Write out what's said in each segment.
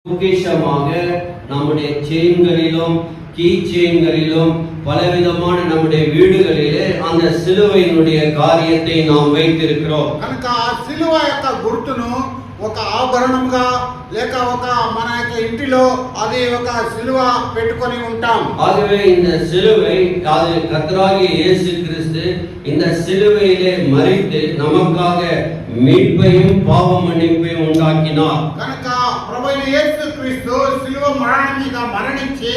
பொக்கிஷமாக நம்முடைய செயின்களிலும் கீ செயின்களிலும் பலவிதமான நம்முடைய வீடுகளிலே அந்த சிலுவையினுடைய காரியத்தை நாம் வைத்திருக்கிறோம். కనుక ఆ సిలువ యొక్క గుర్తును ఒక ఆభరణంగా లేక ఒక మన యొక్క ఇంటిలో అది ఒక సిలువ పెట్టుకొని ఉంటాం. ஆகவே இந்த சிலுவை அது கர்த்தராகிய இயேசு கிறிஸ்து இந்த சிலுவையிலே மரித்து நமக்காக மீட்பையும் பாவ மன்னிப்பையும் உண்டாக்கினார். కనుక ప్రభువైన యేసు క్రీస్తు సిలువ మరణం మీద మరణించి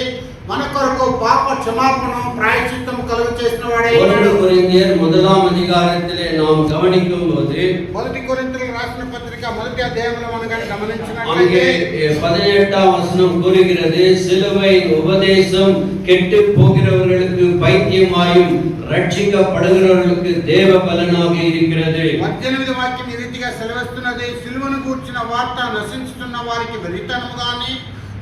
మన కొరకు పాప క్షమాపణ ప్రాయశ్చిత్తము కలుగ చేసిన వాడే. 1 కొరింథీయుల முதலாம் அதிகாரத்திலே நாம் கவனிக்கும்போது మొదటి కొరింథీయులకు రాసిన పత్రిక మొదటి అధ్యాయంలో మనం గమనించినట్లయితే அங்கே 18ஆம் வசனம் கூறுகிறது, சிலுவையின் உபதேசம் கெட்டு போகிறவர்களுக்கு பைத்தியமாயும் ரட்சிக்கப்படுகிறவர்களுக்கு தேவ பலனாக இருக்கிறது. 18వ వాక్యం ఈ రీతిగా సెలవిస్తున్నది, సిలువను గూర్చిన వార్త నశించుతున్న వారికి వెరితనము గాని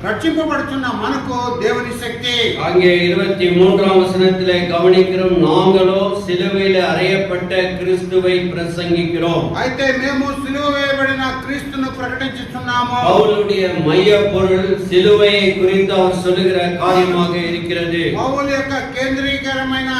ரட்சிக்கப்படுகின்ற మనకు దేవుని శక్తి. அங்கே 23ஆம் வசனத்திலே கவனிக்கிறோம், நாங்களோ சிலுவையிலே அறையப்பட்ட கிறிஸ்துவை பிரசங்கிக்கிறோம். అయితే మేము సిలువ వేయబడిన క్రీస్తును ప్రకటించుచున్నాము. பவுலுடைய மைய பொருள் சிலுவையை குறித்து அவர் சொல்லுகிற காரியமாக இருக்கிறது. పౌలు యొక్క కేంద్రీకరమైన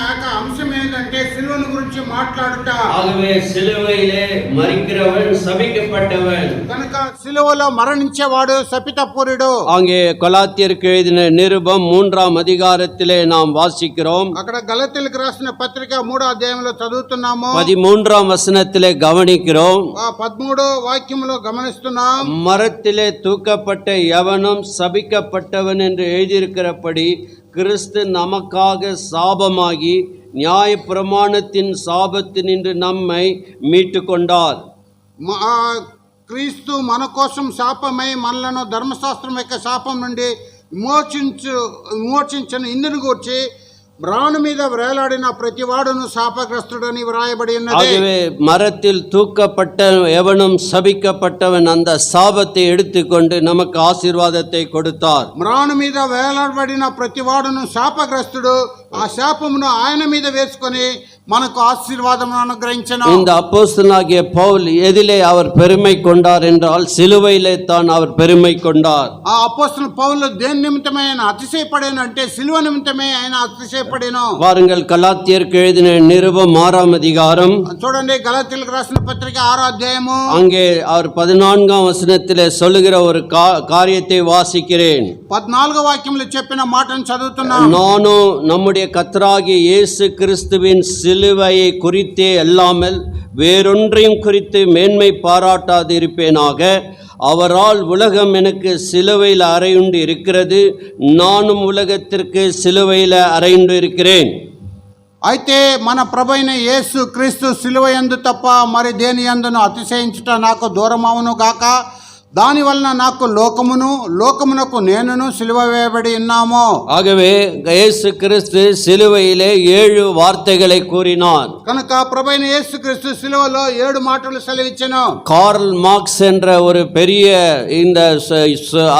అంశం ఏంటంటే సిలువను గురించి మాట్లాడుట. ஆகவே சிலுவையிலே மரிக்கிறவன் சபிக்கப்பட்டவன். కనుక సిలువలో మరణించేవాడు శపితపూరుడు. அங்கே கொலாத்தியருக்கு எழுதின நிருபம் 3ஆம் அதிகாரத்திலே நாம் வாசிக்கிறோம். అక్కడ గలతీయులకు రాసిన పత్రిక 3వ అధ్యాయంలో చదువుతున్నాము. 13ஆம் வசனத்திலே கவனிக்கிறோம். 13వ వాక్యంలో గమనిస్తున్నాం, மரத்திலே தூக்கப்பட்ட எவனும் சபிக்கப்பட்டவன் என்று எழுதியிருக்கிறபடி கிறிஸ்து நமக்காக சாபமாகி நியாய பிரமாணத்தின் சாபத்தினின்று நம்மை மீட்டு கொண்டார். క్రీస్తు మన కోసం శాపమై మనలను ధర్మశాస్త్రం యొక్క శాపం నుండి విమోచించను. ఇందును గూర్చి మ్రాను మీద వేలాడిన ప్రతి వాడును శాపగ్రస్తుడని వ్రాయబడి ఉన్నది. ஆகவே மரத்தில் தூக்கப்பட்ட எவனும் சபிக்கப்பட்டவன் அந்த சாபத்தை எடுத்துக்கொண்டு நமக்கு ஆசீர்வாதத்தை கொடுத்தார். మ్రాను మీద వేలాడబడిన ప్రతి వాడును శాపగ్రస్తుడు. ఆ శాపమును ఆయన మీద వేసుకొని మనకు ఆశీర్వాదమును అనుగ్రహించెను. இந்த அப்போஸ்தலனாகிய பவுல் எதிலே அவர் பெருமை கொண்டார் என்றால் சிலுவையிலே தான் அவர் பெருமை கொண்டார். ఆ అపోస్తలుడు పౌలు దేని నిమిత్తమే ఆయన అతిశయపడేను అంటే సిలువ నిమిత్తమే ఆయన అతిశయపడేను. பாருங்கள், கலாத்தியருக்கு எழுதின நிருபம் 6ஆம் அதிகாரம். చూడండి, గలతీయులకు రాసిన పత్రిక 6వ అధ్యాయము. அங்கே அவர் 14ஆம் வசனத்திலே சொல்லுகிற ஒரு காரியத்தை வாசிக்கிறேன். 14వ వాక్యంలో చెప్పిన మాటను చదువుతున్నాం. நானும் நம்முடைய கர்த்தராகிய இயேசு கிறிஸ்துவின் சிலுவையை குறித்தே அல்லாமல் வேறொன்றையும் குறித்து மேன்மை பாராட்டாது இருப்பேனாக. அவரால் உலகம் எனக்கு சிலுவையில் அறையுண்டு இருக்கிறது, நானும் உலகத்திற்கு சிலுவையில் அறையுண்டு இருக்கிறேன். అయితే మన ప్రభువైన యేసు క్రీస్తు సిలువ యందు తప్ప మరి దేని యందును అతిశయించుట నాకు దూరమవును గాక. దాని వలన నాకు లోకమునకు నేనును సిలువ వేయబడి ఉన్నాము. ஆகவே இயேசு கிறிஸ்து சிலுவையிலே 7 வார்த்தைகளை கூறினார். కనుక ప్రభువైన యేసు క్రీస్తు సిలువలో 7 మాటలు సెలవిచ్చెను. கார்ல் மார்க்ஸ் என்ற ஒரு பெரிய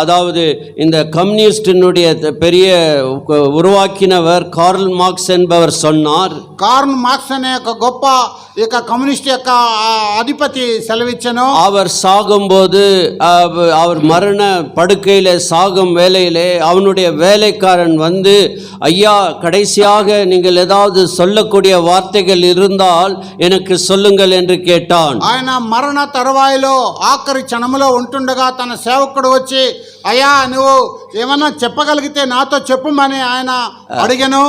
அதாவது இந்த கம்யூனிஸ்டினுடைய பெரிய உருவாக்கினவர் கார்ல் மார்க்ஸ் என்பவர் சொன்னார். కార్ల్ మార్క్స్ అనే ఒక గొప్ప ఇక కమ్యూనిస్ట్ యొక్క అధిపతి సెలవిచ్చెను. அவர் சாகும்போது அவர் மரண படுக்கையில சாகும் வேளையிலே அவனுடைய வேலைக்காரன் வந்து, ஐயா, கடைசியாக நீங்கள் ஏதாவது சொல்லக்கூடிய வார்த்தைகள் இருந்தால் எனக்கு சொல்லுங்கள் என்று கேட்டான். ఆయన మరణ తరువాయిలో ఆఖరి క్షణములో ఉంటుండగా తన సేవకుడు వచ్చి, అయ్యా, నువ్వు ఏమన్నా చెప్పగలిగితే నాతో చెప్పుమని ఆయన అడిగను.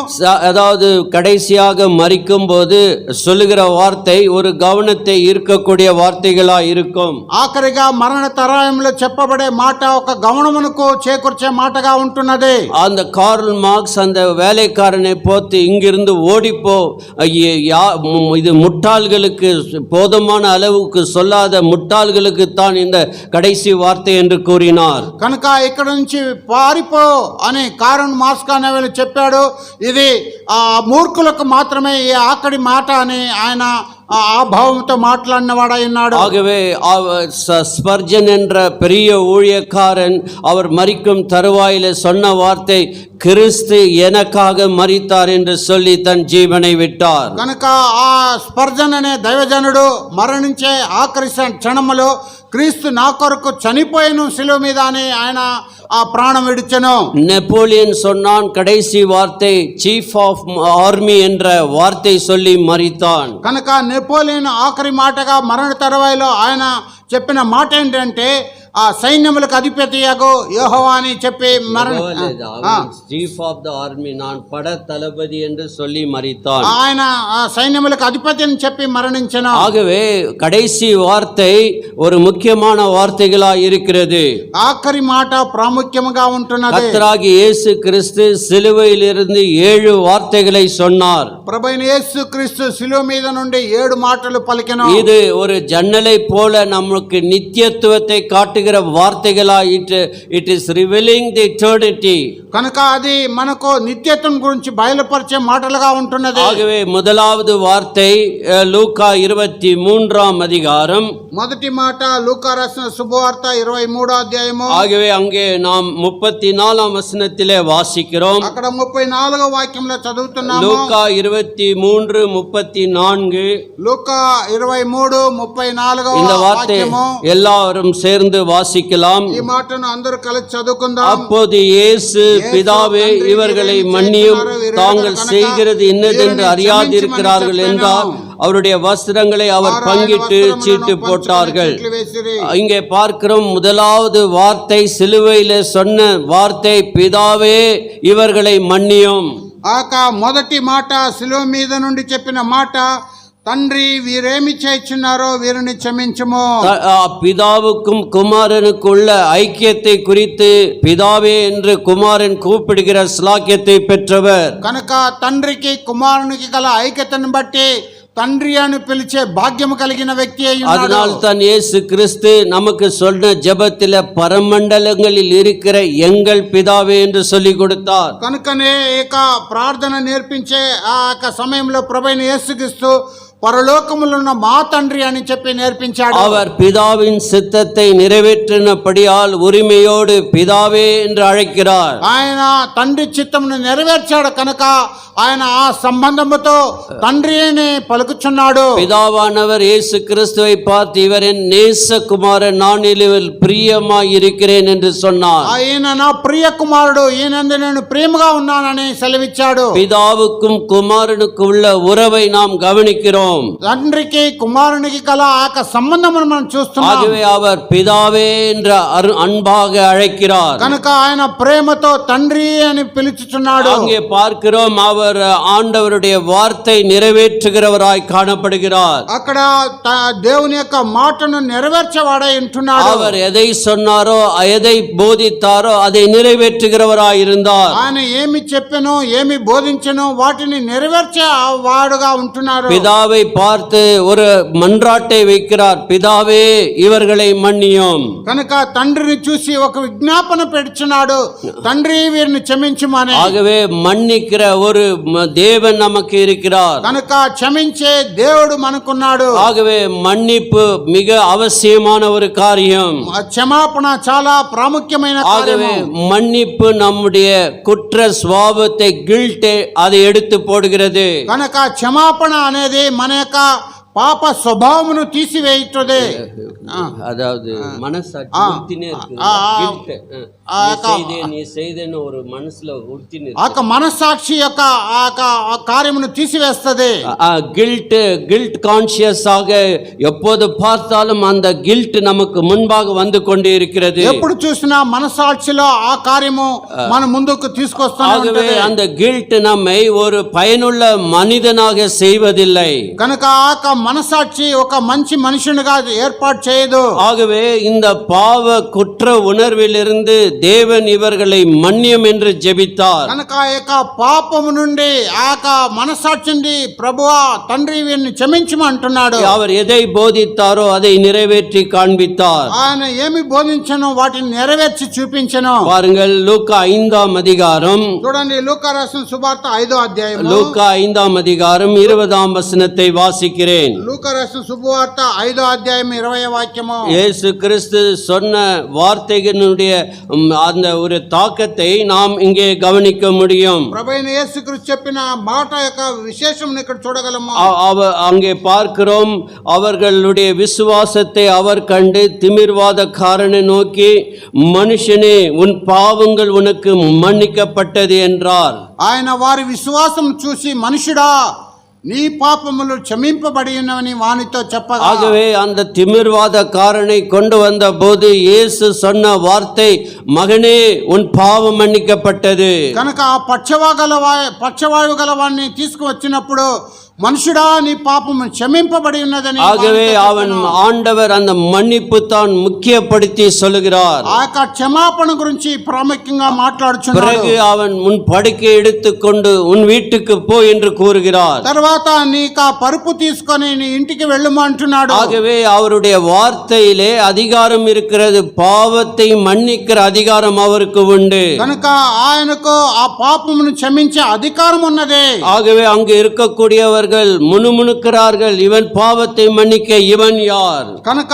அதாவது கடைசியாக மரிக்கும் போது சொல்லுகிற வார்த்தை ஒரு கவனத்தை ஈர்க்கக்கூடிய வார்த்தைகளா இருக்கும். ఆఖరిగా మరణ తరాయంలో చెప్పబడే మాట ఒక గమనమునకు చేకూర్చే మాటగా ఉంటున్నది. அந்த கார்ல் மார்க்ஸ் அந்த வேலைக்காரனை போத்து இங்கிருந்து ஓடிப்போ, இது முட்டாள்களுக்கு, போதுமான அளவுக்கு சொல்லாத முட்டாள்களுக்கு தான் இந்த கடைசி வார்த்தை என்று கூறினார். కనుక ఇక్కడ నుంచి పారిపో అని కార్ల్ మార్క్స్ అనేవాళ్ళు చెప్పాడు. ఇది మూర్ఖులకు మాత్రమే ఈ ఆఖరి మాట అని ఆయన ఆ భావంతో మాట్లాడినవాడై ఉన్నాడు. ஆகவே ஸ்பர்ஜன் என்ற பெரிய ஊழியக்காரன் அவர் மரிக்கும் தருவாயிலே சொன்ன வார்த்தை, கிறிஸ்து எனக்காக மரித்தார் என்று சொல்லி தன் ஜீவனை விட்டார். కనుక ఆ స్పర్జన్ అనే దైవజనుడు మరణించే ఆఖరి క్షణములో క్రీస్తు నా కొరకు చనిపోయెను శిలువ మీద అని ఆయన ఆ ప్రాణం విడిచెను. நெப்போலியன் சொன்னான் கடைசி வார்த்தை சீஃப் ஆஃப் ஆர்மி என்ற வார்த்தை சொல்லி மரித்தான். కనుక నెపోలియన్ ఆఖరి మాటగా మరణ తరువాయిలో ఆయన చెప్పిన మాట ఏంటంటే ఆ సైన్యములకు అధిపతియగు యెహోవా అని చెప్పి చీఫ్ ఆఫ్ ద ఆర్మీ நான் பட தளபதி என்று சொல்லி மரித்தான். ఆయన సైన్యములకు అధిపతి అని చెప్పి మరణించెను. ஆகவே கடைசி வார்த்தை ஒரு முக்கியமான வார்த்தைகளா இருக்கிறது. ఆఖరి మాట ప్రాముఖ్యముగా ఉంటున్నది. கர்த்தராகிய இயேசு கிறிஸ்து சிலுவையிலிருந்து 7 வார்த்தைகளை சொன்னார். ప్రభువైన యేసు క్రీస్తు శిలువ మీద నుండి 7 మాటలు పలికెను. இது ஒரு ஜன்னலை போல நமக்கு நித்தியத்துவத்தை காட்டு வார்த்தைகளா it is revealing the eternity. కనుక అది మనకు నిత్యత్వం గురించి బయలుపరిచే మాటలుగా ఉంటున్నది. ஆகவே முதலாவது வார்த்தை லூக்கா 23ஆம் அதிகாரம். మొదటి మాట లూకా రాసిన శుభవార్త 23వ అధ్యాయము. ஆகவே அங்கே நாம் 34ஆம் வசனத்திலே வாசிக்கிறோம். అక్కడ 34వ వాక్యంలో చదువుతున్నాము. லூக்கா 23:34. లూకా 23:34 இந்த வார்த்தை எல்லாரும் சேர்ந்து வாசிக்கலாம். ఈ మాటను అందరూ కలిసి చదువుకుందాం. அப்போது இயேசு பிதாவே இவர்களை மன்னியும் தாங்கள் செய்கிறது இன்னதென்று அறியாதிருக்கிறார்கள் என்றார். அவருடைய வஸ்திரங்களை அவர் பங்கிட்டு சீட்டு போட்டார்கள். இங்கே பார்க்கிறோம் முதலாவது வார்த்தை சிலுவையில சொன்ன வார்த்தை பிதாவே இவர்களை மன்னியும். ఆక మొదటి మాట శిలువ మీద నుండి చెప్పిన మాట తండ్రి వీరేమి చేయుచున్నారో వీరిని క్షమించుము. பிதாவுக்கும் குமாரனுக்குள்ள ஐக்கியத்தை குறித்து பிதாவே என்று குமாரன் கூப்பிடுகிற ஸ்லாக்கியத்தை பெற்றவர். కనుక తండ్రికి కుమారునికి గల ఐక్యతను బట్టి తండ్రి అని పిలిచే భాగ్యము కలిగిన వ్యక్తి అయి ఉన్నాడు. அதனால் தான் இயேசு கிறிஸ்து நமக்கு சொன்ன ஜெபத்தில பரமண்டலங்களில் இருக்கிற எங்கள் பிதாவே என்று சொல்லி கொடுத்தார். కనుకనే ఏక ప్రార్థన నేర్పించే ఆ సమయంలో ప్రభువైన యేసుక్రీస్తు పరలోకములో ఉన్న మా తండ్రి అని చెప్పి నేర్పించాడు. அவர் பிதாவின் சித்தத்தை நிறைவேற்றினபடியால் உரிமையோடு பிதாவே என்று அழைக்கிறார். ఆయన తండ్రి చిత్తమును నెరవేర్చాడు కనుక ఆయన ఆ సంబంధముతో తండ్రి అని పలుకుచున్నాడు. பிதாவானவர் இயேசு கிறிஸ்துவை பார்த்து இவர் என் நேசகுமாரன் நான் இவரில் பிரியமாய் இருக்கிறேன் என்று சொன்னார். ఆయన నా ప్రియ కుమారుడు ఈయనందు నేను ప్రేమగా ఉన్నానని సెలవిచ్చాడు. பிதாவுக்கும் குமாரனுக்கும் உள்ள உறவை நாம் கவனிக்கிறோம். తండ్రికి కుమారునికి గల ఆ సంబంధమును మనం చూస్తున్నాం. ஆகவே அவர் பிதாவே என்ற அன்பாக அழைக்கிறார். కనుక ఆయన ప్రేమతో తండ్రి అని పిలుచుచున్నాడు. அங்கே பார்க்கிறோம் அவர் ஆண்டவருடைய வார்த்தை நிறைவேற்றுகிறவராய் காணப்படுகிறார். అక్కడ దేవుని యొక్క మాటను నెరవేర్చేవాడై ఉంటున్నాడు. அவர் எதை சொன்னாரோ எதை போதித்தாரோ அதை நிறைவேற்றுகிறவராய் இருந்தார். ఆయన ఏమి చెప్పెనో ఏమి బోధించెనో వాటిని నెరవేర్చే వాడుగా ఉంటున్నారు. பிதாவை பார்த்து ஒரு மன்றாட்டை வைக்கிறார். பிதாவே இவர்களை மன்னியும். కనుక తండ్రిని చూసి ఒక విజ్ఞాపన పెడుచున్నాడు, తండ్రి వీరిని క్షమించుమని. ஆகவே மன்னிக்கிற ஒரு தேவன் நமக்கு இருக்கிறார். కనుక క్షమించే దేవుడు మనకున్నాడు. ஆகவே மன்னிப்பு மிக அவசியமான ஒரு காரியம். క్షమాపణ చాలా ప్రాముఖ్యమైన ஆகவே மன்னிப்பு நம்முடைய குற்ற சுபாவத்தை கில்ட் அதை எடுத்து போடுகிறது. కనుక క్షమాపణ అనేది మన యొక్క పాప స్వభావమును తీసివేయుతుంది. அதாவது மனசாட்சி உறுத்தினே இருக்கு. நீ செய்தேன்னு ஒரு மனசுல உறுத்தினே ఆ మనస్సాక్షి యొక్క ఆ కార్యమును తీసివేస్తుంది. கில்ட் கான்ஷியஸ் ஆக எப்போது பார்த்தாலும் அந்த கில்ட் நமக்கு முன்பாக வந்து கொண்டே இருக்கிறது. ఎప్పుడు చూసినా మనస్సాక్షిలో ఆ కార్యము మన ముందుకు తీసుకొస్తుంది. அந்த கில்ட் நம்மை ஒரு பயனுள்ள மனிதனாக செய்வதில்லை. కనుక ఆ మనస్సాక్షి ఒక మంచి మనుషునిగా ఏర్పాటు చేయదు. ஆகவே இந்த பாவ குற்ற உணர்விலிருந்து தேவன் இவர்களை மன்னியும் என்று ஜெபித்தார். కనుక యొక్క పాపము నుండి ఆ మనస్సాక్షి నుండి ప్రభువా తండ్రి వీరిని క్షమించమంటున్నాడు. அவர் எதை போதித்தாரో அதை நிறைவேற்றி காண்பித்தார். ఆయన ఏమి బోధించను వాటిని నెరవేర్చి చూపించను. பாருங்கள் லூக்கா 5ஆம் அதிகாரம். చూడండి లూకా రాసిన సువార్త 5వ అధ్యాయం. லூக்கா 5ஆம் அதிகாரம் 20ஆம் வசனத்தை வாசிக்கிறேன். లూకా రాసిన శుభవార్త 5వ అధ్యాయం 20వ వాక్యము. இயேசு கிறிஸ்து சொன்ன வார்த்தைகளுடைய அந்த ஒரு தாக்கத்தை நாம் இங்கே கவனிக்க முடியும். ప్రభువైన యేసుక్రీస్తు చెప్పిన మాట యొక్క విశేషం ఇక్కడ చూడగలము. அங்கே பார்க்கிறோம், அவர்களுடைய விசுவாசத்தை அவர் கண்டு திமிர்வாதக்காரனை நோக்கி, மனுஷனே உன் பாவங்கள் உனக்கு மன்னிக்கப்பட்டது என்றார். ఆయన వారి విశ్వాసం చూసి మనుషుడా నీ పాపములు క్షమింపబడి ఉన్నవని వానితో చెప్పగా, ஆகவே அந்த திமிர்வாதக்காரனை கொண்டு வந்த போது இயேசு சொன்ன வார்த்தை, மகனே உன் பாவம் மன்னிக்கப்பட்டது. కనుక ఆ పక్షవాయు గలవాన్ని తీసుకువచ్చినప్పుడు మనుషుడా నీ పాపము క్షమింపబడి ఉన్నదని, ஆகவே அவன் ஆண்டவர் அந்த மன்னிப்பு தான் முக்கியப்படுத்தி சொல்லுகிறார். ఆ యొక్క క్షమాపణ గురించి ప్రాముఖ్యంగా మాట్లాడుచున్నాడు. பிறகு அவன் உன் படுக்கை எடுத்துக்கொண்டு உன் வீட்டுக்கு போ என்று கூறுகிறார். తర్వాత నీకు ఆ పరుపు తీసుకొని నీ ఇంటికి వెళ్ళమంటున్నాడు. ஆகவே அவருடைய வார்த்தையிலே அதிகாரம் இருக்கிறது. பாவத்தை மன்னிக்கிற அதிகாரம் அவருக்கு உண்டு. కనుక ఆయనకు ఆ పాపమును క్షమించే అధికారం ఉన్నది. ஆகவே அங்கு இருக்கக்கூடியவர்கள் முணுமுணுக்கிறார்கள், இவன் பாவத்தை மன்னிக்க இவன் யார்? కనుక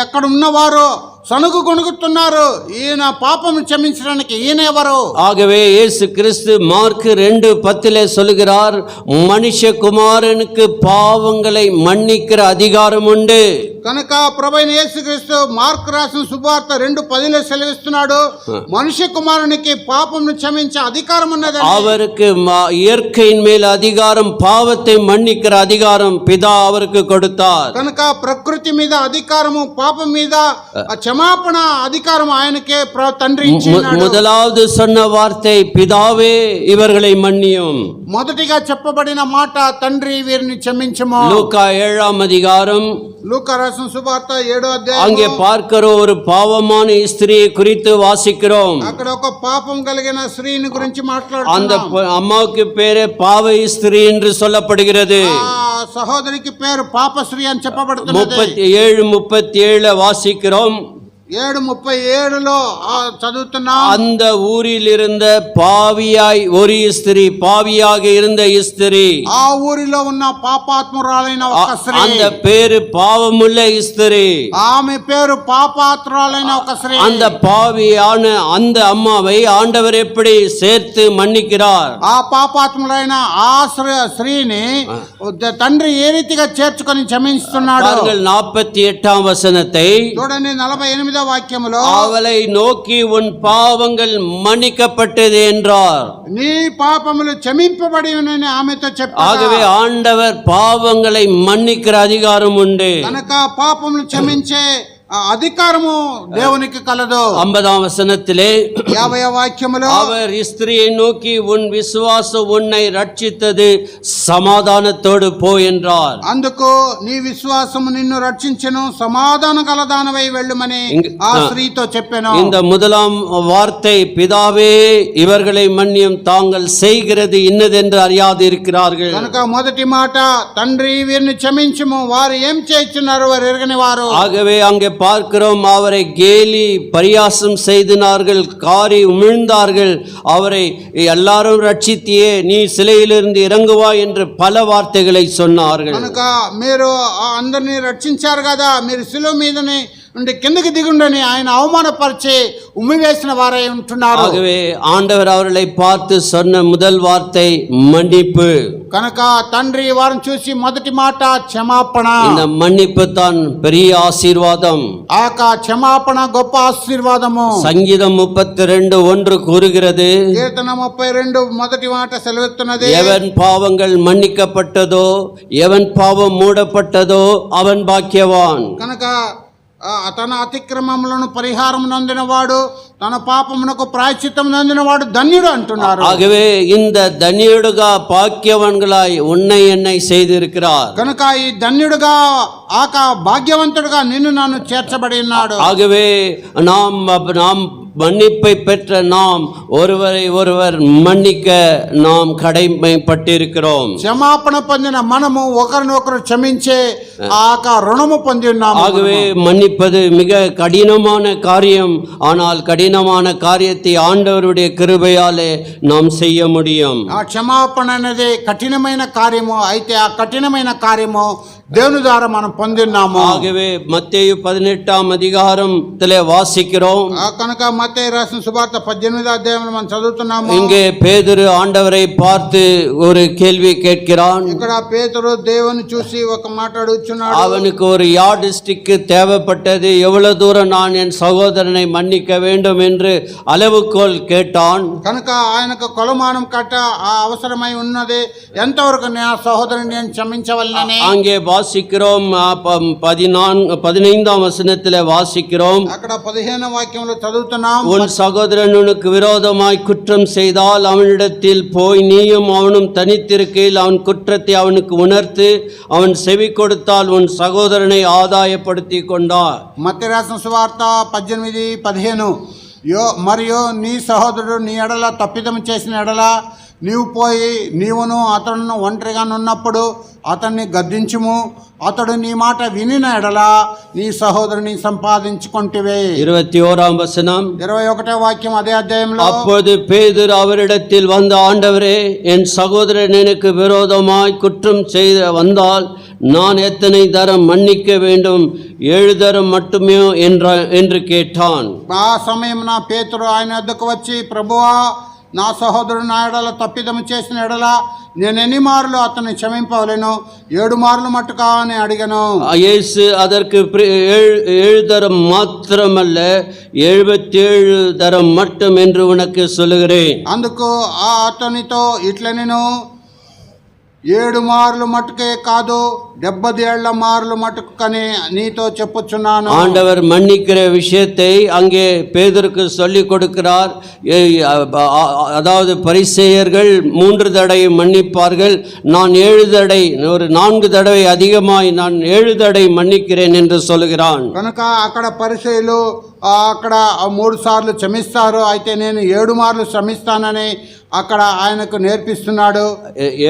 ఎక్కడ ఉన్నవారు సనుగు గొణుగుతున్నారు, ఈయన పాపము క్షమించడానికి ఈయన ఎవరు? ஆகவே இயேசு கிறிஸ்து மார்க் 2:10 சொல்லுகிறார், மனுஷகுமாரனுக்கு பாவங்களை மன்னிக்கிற அதிகாரம் உண்டு. కనుక ప్రభువైన యేసుక్రీస్తు మార్కు రాసిన శుభవార్త 2:10 సెలవిస్తున్నాడు, మనుష్య కుమారునికి పాపమును క్షమించే అధికారం ఉన్నది. அவருக்கு இயற்கையின் மேல் அதிகாரம், பாவத்தை மன்னிக்கிற அதிகாரம் பிதா அவருக்கு கொடுத்தார். కనుక ప్రకృతి మీద అధికారము, పాపం మీద క్షమాపణ అధికారం ఆయనకే తండ్రి ఇచ్చినాడు. முதலாவது சொன்ன வார்த்தை, பிதாவே இவர்களை மன்னியும். మొదటిగా చెప్పబడిన మాట, తండ్రి వీరిని క్షమించుము. லூக்கா 7ஆம் அதிகாரம், లూకా రాసిన శుభవార్త 7వ అధ్యాయం. அங்கே பார்க்கிறோம், ஒரு பாவமான ஸ்திரியை குறித்து வாசிக்கிறோம். అక్కడ ఒక పాపం కలిగిన స్త్రీని గురించి அந்த మాట్లాడుతున్నాం. அம்மாவுக்கு பேரே பாவ ஸ்திரீ என்று சொல்லப்படுகிறது. ఆ సహోదరికి పేరు పాప స్త్రీ అని చెప్పబడుతున్నది. 37:37 வாசிக்கிறோம். 7:37 చదువుతున్నాం. அந்த ஊரில் இருந்த பாவியாய் ஒரு ஸ்திரீ, பாவியாக இருந்த ஸ்திரீ, ఆ ఊరిలో ఉన్న పాపాత్మురాలైన ఒక స్త్రీ, அந்த பேரு பாவமுள்ள ஸ்திரீ, ఆమె పేరు పాపాత్మురాలైన ఒక స్త్రీ. அந்த பாவியான அந்த அம்மாவை ஆண்டவர் எப்படி சேர்த்து மன்னிக்கிறார்? ఆ పాపాత్ములైన ఆ స్త్రీని తండ్రి ఏ రీతిగా చేర్చుకొని క్షమిస్తున్నాడు? 48ஆம் வசனத்தை చూడండి. 48వ వాక్యములో, அவளை நோக்கி உன் பாவங்கள் மன்னிக்கப்பட்டது என்றார். నీ పాపములు క్షమింపబడి ఉన్నాయని ఆమెతో చెప్పాడు. ஆகவே ஆண்டவர் பாவங்களை மன்னிக்கிற அதிகாரம் உண்டு. కనుక పాపములు క్షమించే అధికారము దేవునికి కలదు. 50ஆம் வசனத்திலே 50వ వాక్యములో, அவர் ஸ்திரியை நோக்கி உன் விசுவாசம் உன்னை ரட்சித்தது, சமாதானத்தோடு போ என்றார். అందుకు నీ విశ్వాసము నిన్ను రక్షించెను, సమాధాన గలదానవై వెళ్ళుమని ఆ స్త్రీతో చెప్పాను. இந்த முதலாம் வார்த்தை, பிதாவே இவர்களை மன்னியும், தாங்கள் செய்கிறது இன்னதென்று அறியாது இருக்கிறார்கள். కనుక మొదటి మాట, తండ్రి వీరిని క్షమించుము, వారు ఏం చేస్తున్నారు వారు ఎరగని వారు. ஆகவே அங்கே பார்க்கிறோம், அவரை கேலி பரியாசம் செய்தினார்கள், காரி உமிழ்ந்தார்கள். அவரை எல்லாரும் ரட்சித்தியே, நீ சிலையிலிருந்து இறங்குவா என்று பல வார்த்தைகளை சொன்னார்கள். కనుక మీరు అందరినీ రక్షించారు కదా, మీరు శిలువ మీదని నుండి కిందకి దిగుండని ఆయన అవమానపరిచి ఉమ్మివేసిన వారై ఉంటున్నారు. ஆகவே ஆண்டவர் அவர்களை பார்த்து சொன்ன முதல் வார்த்தை மன்னிப்பு. కనుక తండ్రి వారిని చూసి మొదటి మాట క్షమాపణ. இந்த மன்னிப்பு தான் பெரிய ஆசீர்வாதம். ఆ యొక్క క్షమాపణ గొప్ప ఆశీర్వాదము. சங்கீதம் 32:1 கூறுகிறது, కీర్తన 32 మొదటి మాట సెలవిస్తున్నది, எவன் பாவங்கள் மன்னிக்கப்பட்டதோ, எவன் பாவம் மூடப்பட்டதோ அவன் பாக்கியவான். కనుక తన అతిక్రమములను పరిహారం నందినవాడు, తన పాపమునకు ప్రాయశ్చిత్తం నందినవాడు ధన్యుడు అంటున్నారు. ஆகவே இந்த தன்யுடுகா பாக்கியவான்களாய் உன்னை என்னை செய்திருக்கிறார். కనుక ఈ ధన్యుడుగా భాగ్యవంతుడుగా నిన్ను నన్ను చేర్చబడి ఉన్నాడు. ஆகவே நாம் மன்னிப்பை பெற்ற நாம் ஒருவரை ஒருவர் மன்னிக்க நாம் கடமைப்பட்டிருக்கிறோம். క్షమాపణ పొందిన మనము ఒకరినొకరు క్షమించే ఆ రుణము పొంది ఉన్నాము. ஆகவே மன்னிப்பது மிக கடினமான காரியம். ஆனால் கடினமான காரியத்தை ஆண்டவருடைய கிருபையாலே நாம் செய்ய முடியும். ఆ క్షమాపణ అనేది కఠినమైన కార్యము. అయితే ఆ కఠినమైన కార్యము దేవుని ద్వారా మనం పొందిన్నాము. ஆகவே மத்தேயு 18ஆம் அதிகாரத்திலே வாசிக்கிறோம். కనుక మత్తయి రాసిన సువార్త 18వ అధ్యాయంలో మనం చదువుతున్నాము. இங்கே பேதுரு ஆண்டவரை பார்த்து ஒரு கேள்வி கேட்கிறான். ఇక్కడ పేతురు దేవుని చూసి ఒక మాట అడుగుచున్నాడు. அவனுக்கு ஒரு யார்டு ஸ்டிக் தேவைப்பட்டது. எவ்வளவு தூரம் நான் என் சகோதரனை மன்னிக்க வேண்டும் என்று அளவுகோல் கேட்டான். కనుక ఆయనకు కొలమానం కట్ట ఆ అవసరమై ఉన్నది. ఎంతవరకు నా సహోదరుని నేను క్షమించవలనని அங்கே வாசிக்கிறோம். 15ஆம் வசனத்திலே வாசிக்கிறோம். అక్కడ 15వ వాక్యంలో చదువుతున్నాం. உன் சகோதரன் உனக்கு விரோதமாய் குற்றம் செய்தால் அவனிடத்தில் போய் நீயும் அவனும் தனித்திருக்கையில் அவன் குற்றத்தை அவனுக்கு உணர்த்து அவன் செவி கொடுத்தால் உன் சகோதரனை ஆதாயப்படுத்தி கொண்டார். మత్తయి రాసిన సువార్త 18:15 మరియు నీ సహోదరుడు నీ ఎడల తప్పిదము చేసిన ఎడల నీవు పోయి నీవును అతడును ఒంటరిగా ఉన్నప్పుడు అతన్ని గద్దించుము. అతడు నీ మాట వినిన ఎడల నీ సహోదరుని సంపాదించుకొంటివే. 21ஆம் வசனம் 21వ వాక్యం అదే అధ్యాయంలో. அப்போது பேதுரு அவரிடத்தில் வந்த ஆண்டவரே, என் சகோதரன் எனக்கு விரோதமாய் குற்றம் செய்த வந்தால் நான் எத்தனை தரம் மன்னிக்க வேண்டும்? 7 தரம் மட்டுமே என்று கேட்டான். ఆ సమయమున పేతురు ఆయన వద్దకు వచ్చి, ప్రభువా, నా సహోదరుడు నా ఎడల తప్పిదము చేసిన ఎడల నేను ఎన్ని మార్లు అతన్ని క్షమింపవలేను? 7 మార్లు మట్టుకా అని అడిగాను. இயேசு அதற்கு 7 தரம் மாத்திரமல்ல 77 தரம் மட்டும் என்று உனக்கு சொல்லுகிறேன். అందుకు అతనితో ఇట్లా నేను 7 మార్లు మట్టుకే కాదు 70 మార్లు మటుకు కని నీతో చెప్పుచున్నాను. ஆண்டவர் மன்னிக்கிற விஷயத்தை அங்கே பேதுருக்கு சொல்லி கொடுக்கிறார். அதாவது பரிசேயர்கள் 3 தடவை மன்னிப்பார்கள், நான் 7 தடவை, ஒரு 4 தடவை அதிகமாய் நான் 7 தடவை மன்னிக்கிறேன் என்று சொல்கிறான். కనుక అక్కడ పరిసయ్యులు అక్కడ 3 సార్లు క్షమిస్తారు, అయితే నేను 7 మార్లు క్షమిస్తానని అక్కడ ఆయనకు నేర్పిస్తున్నాడు.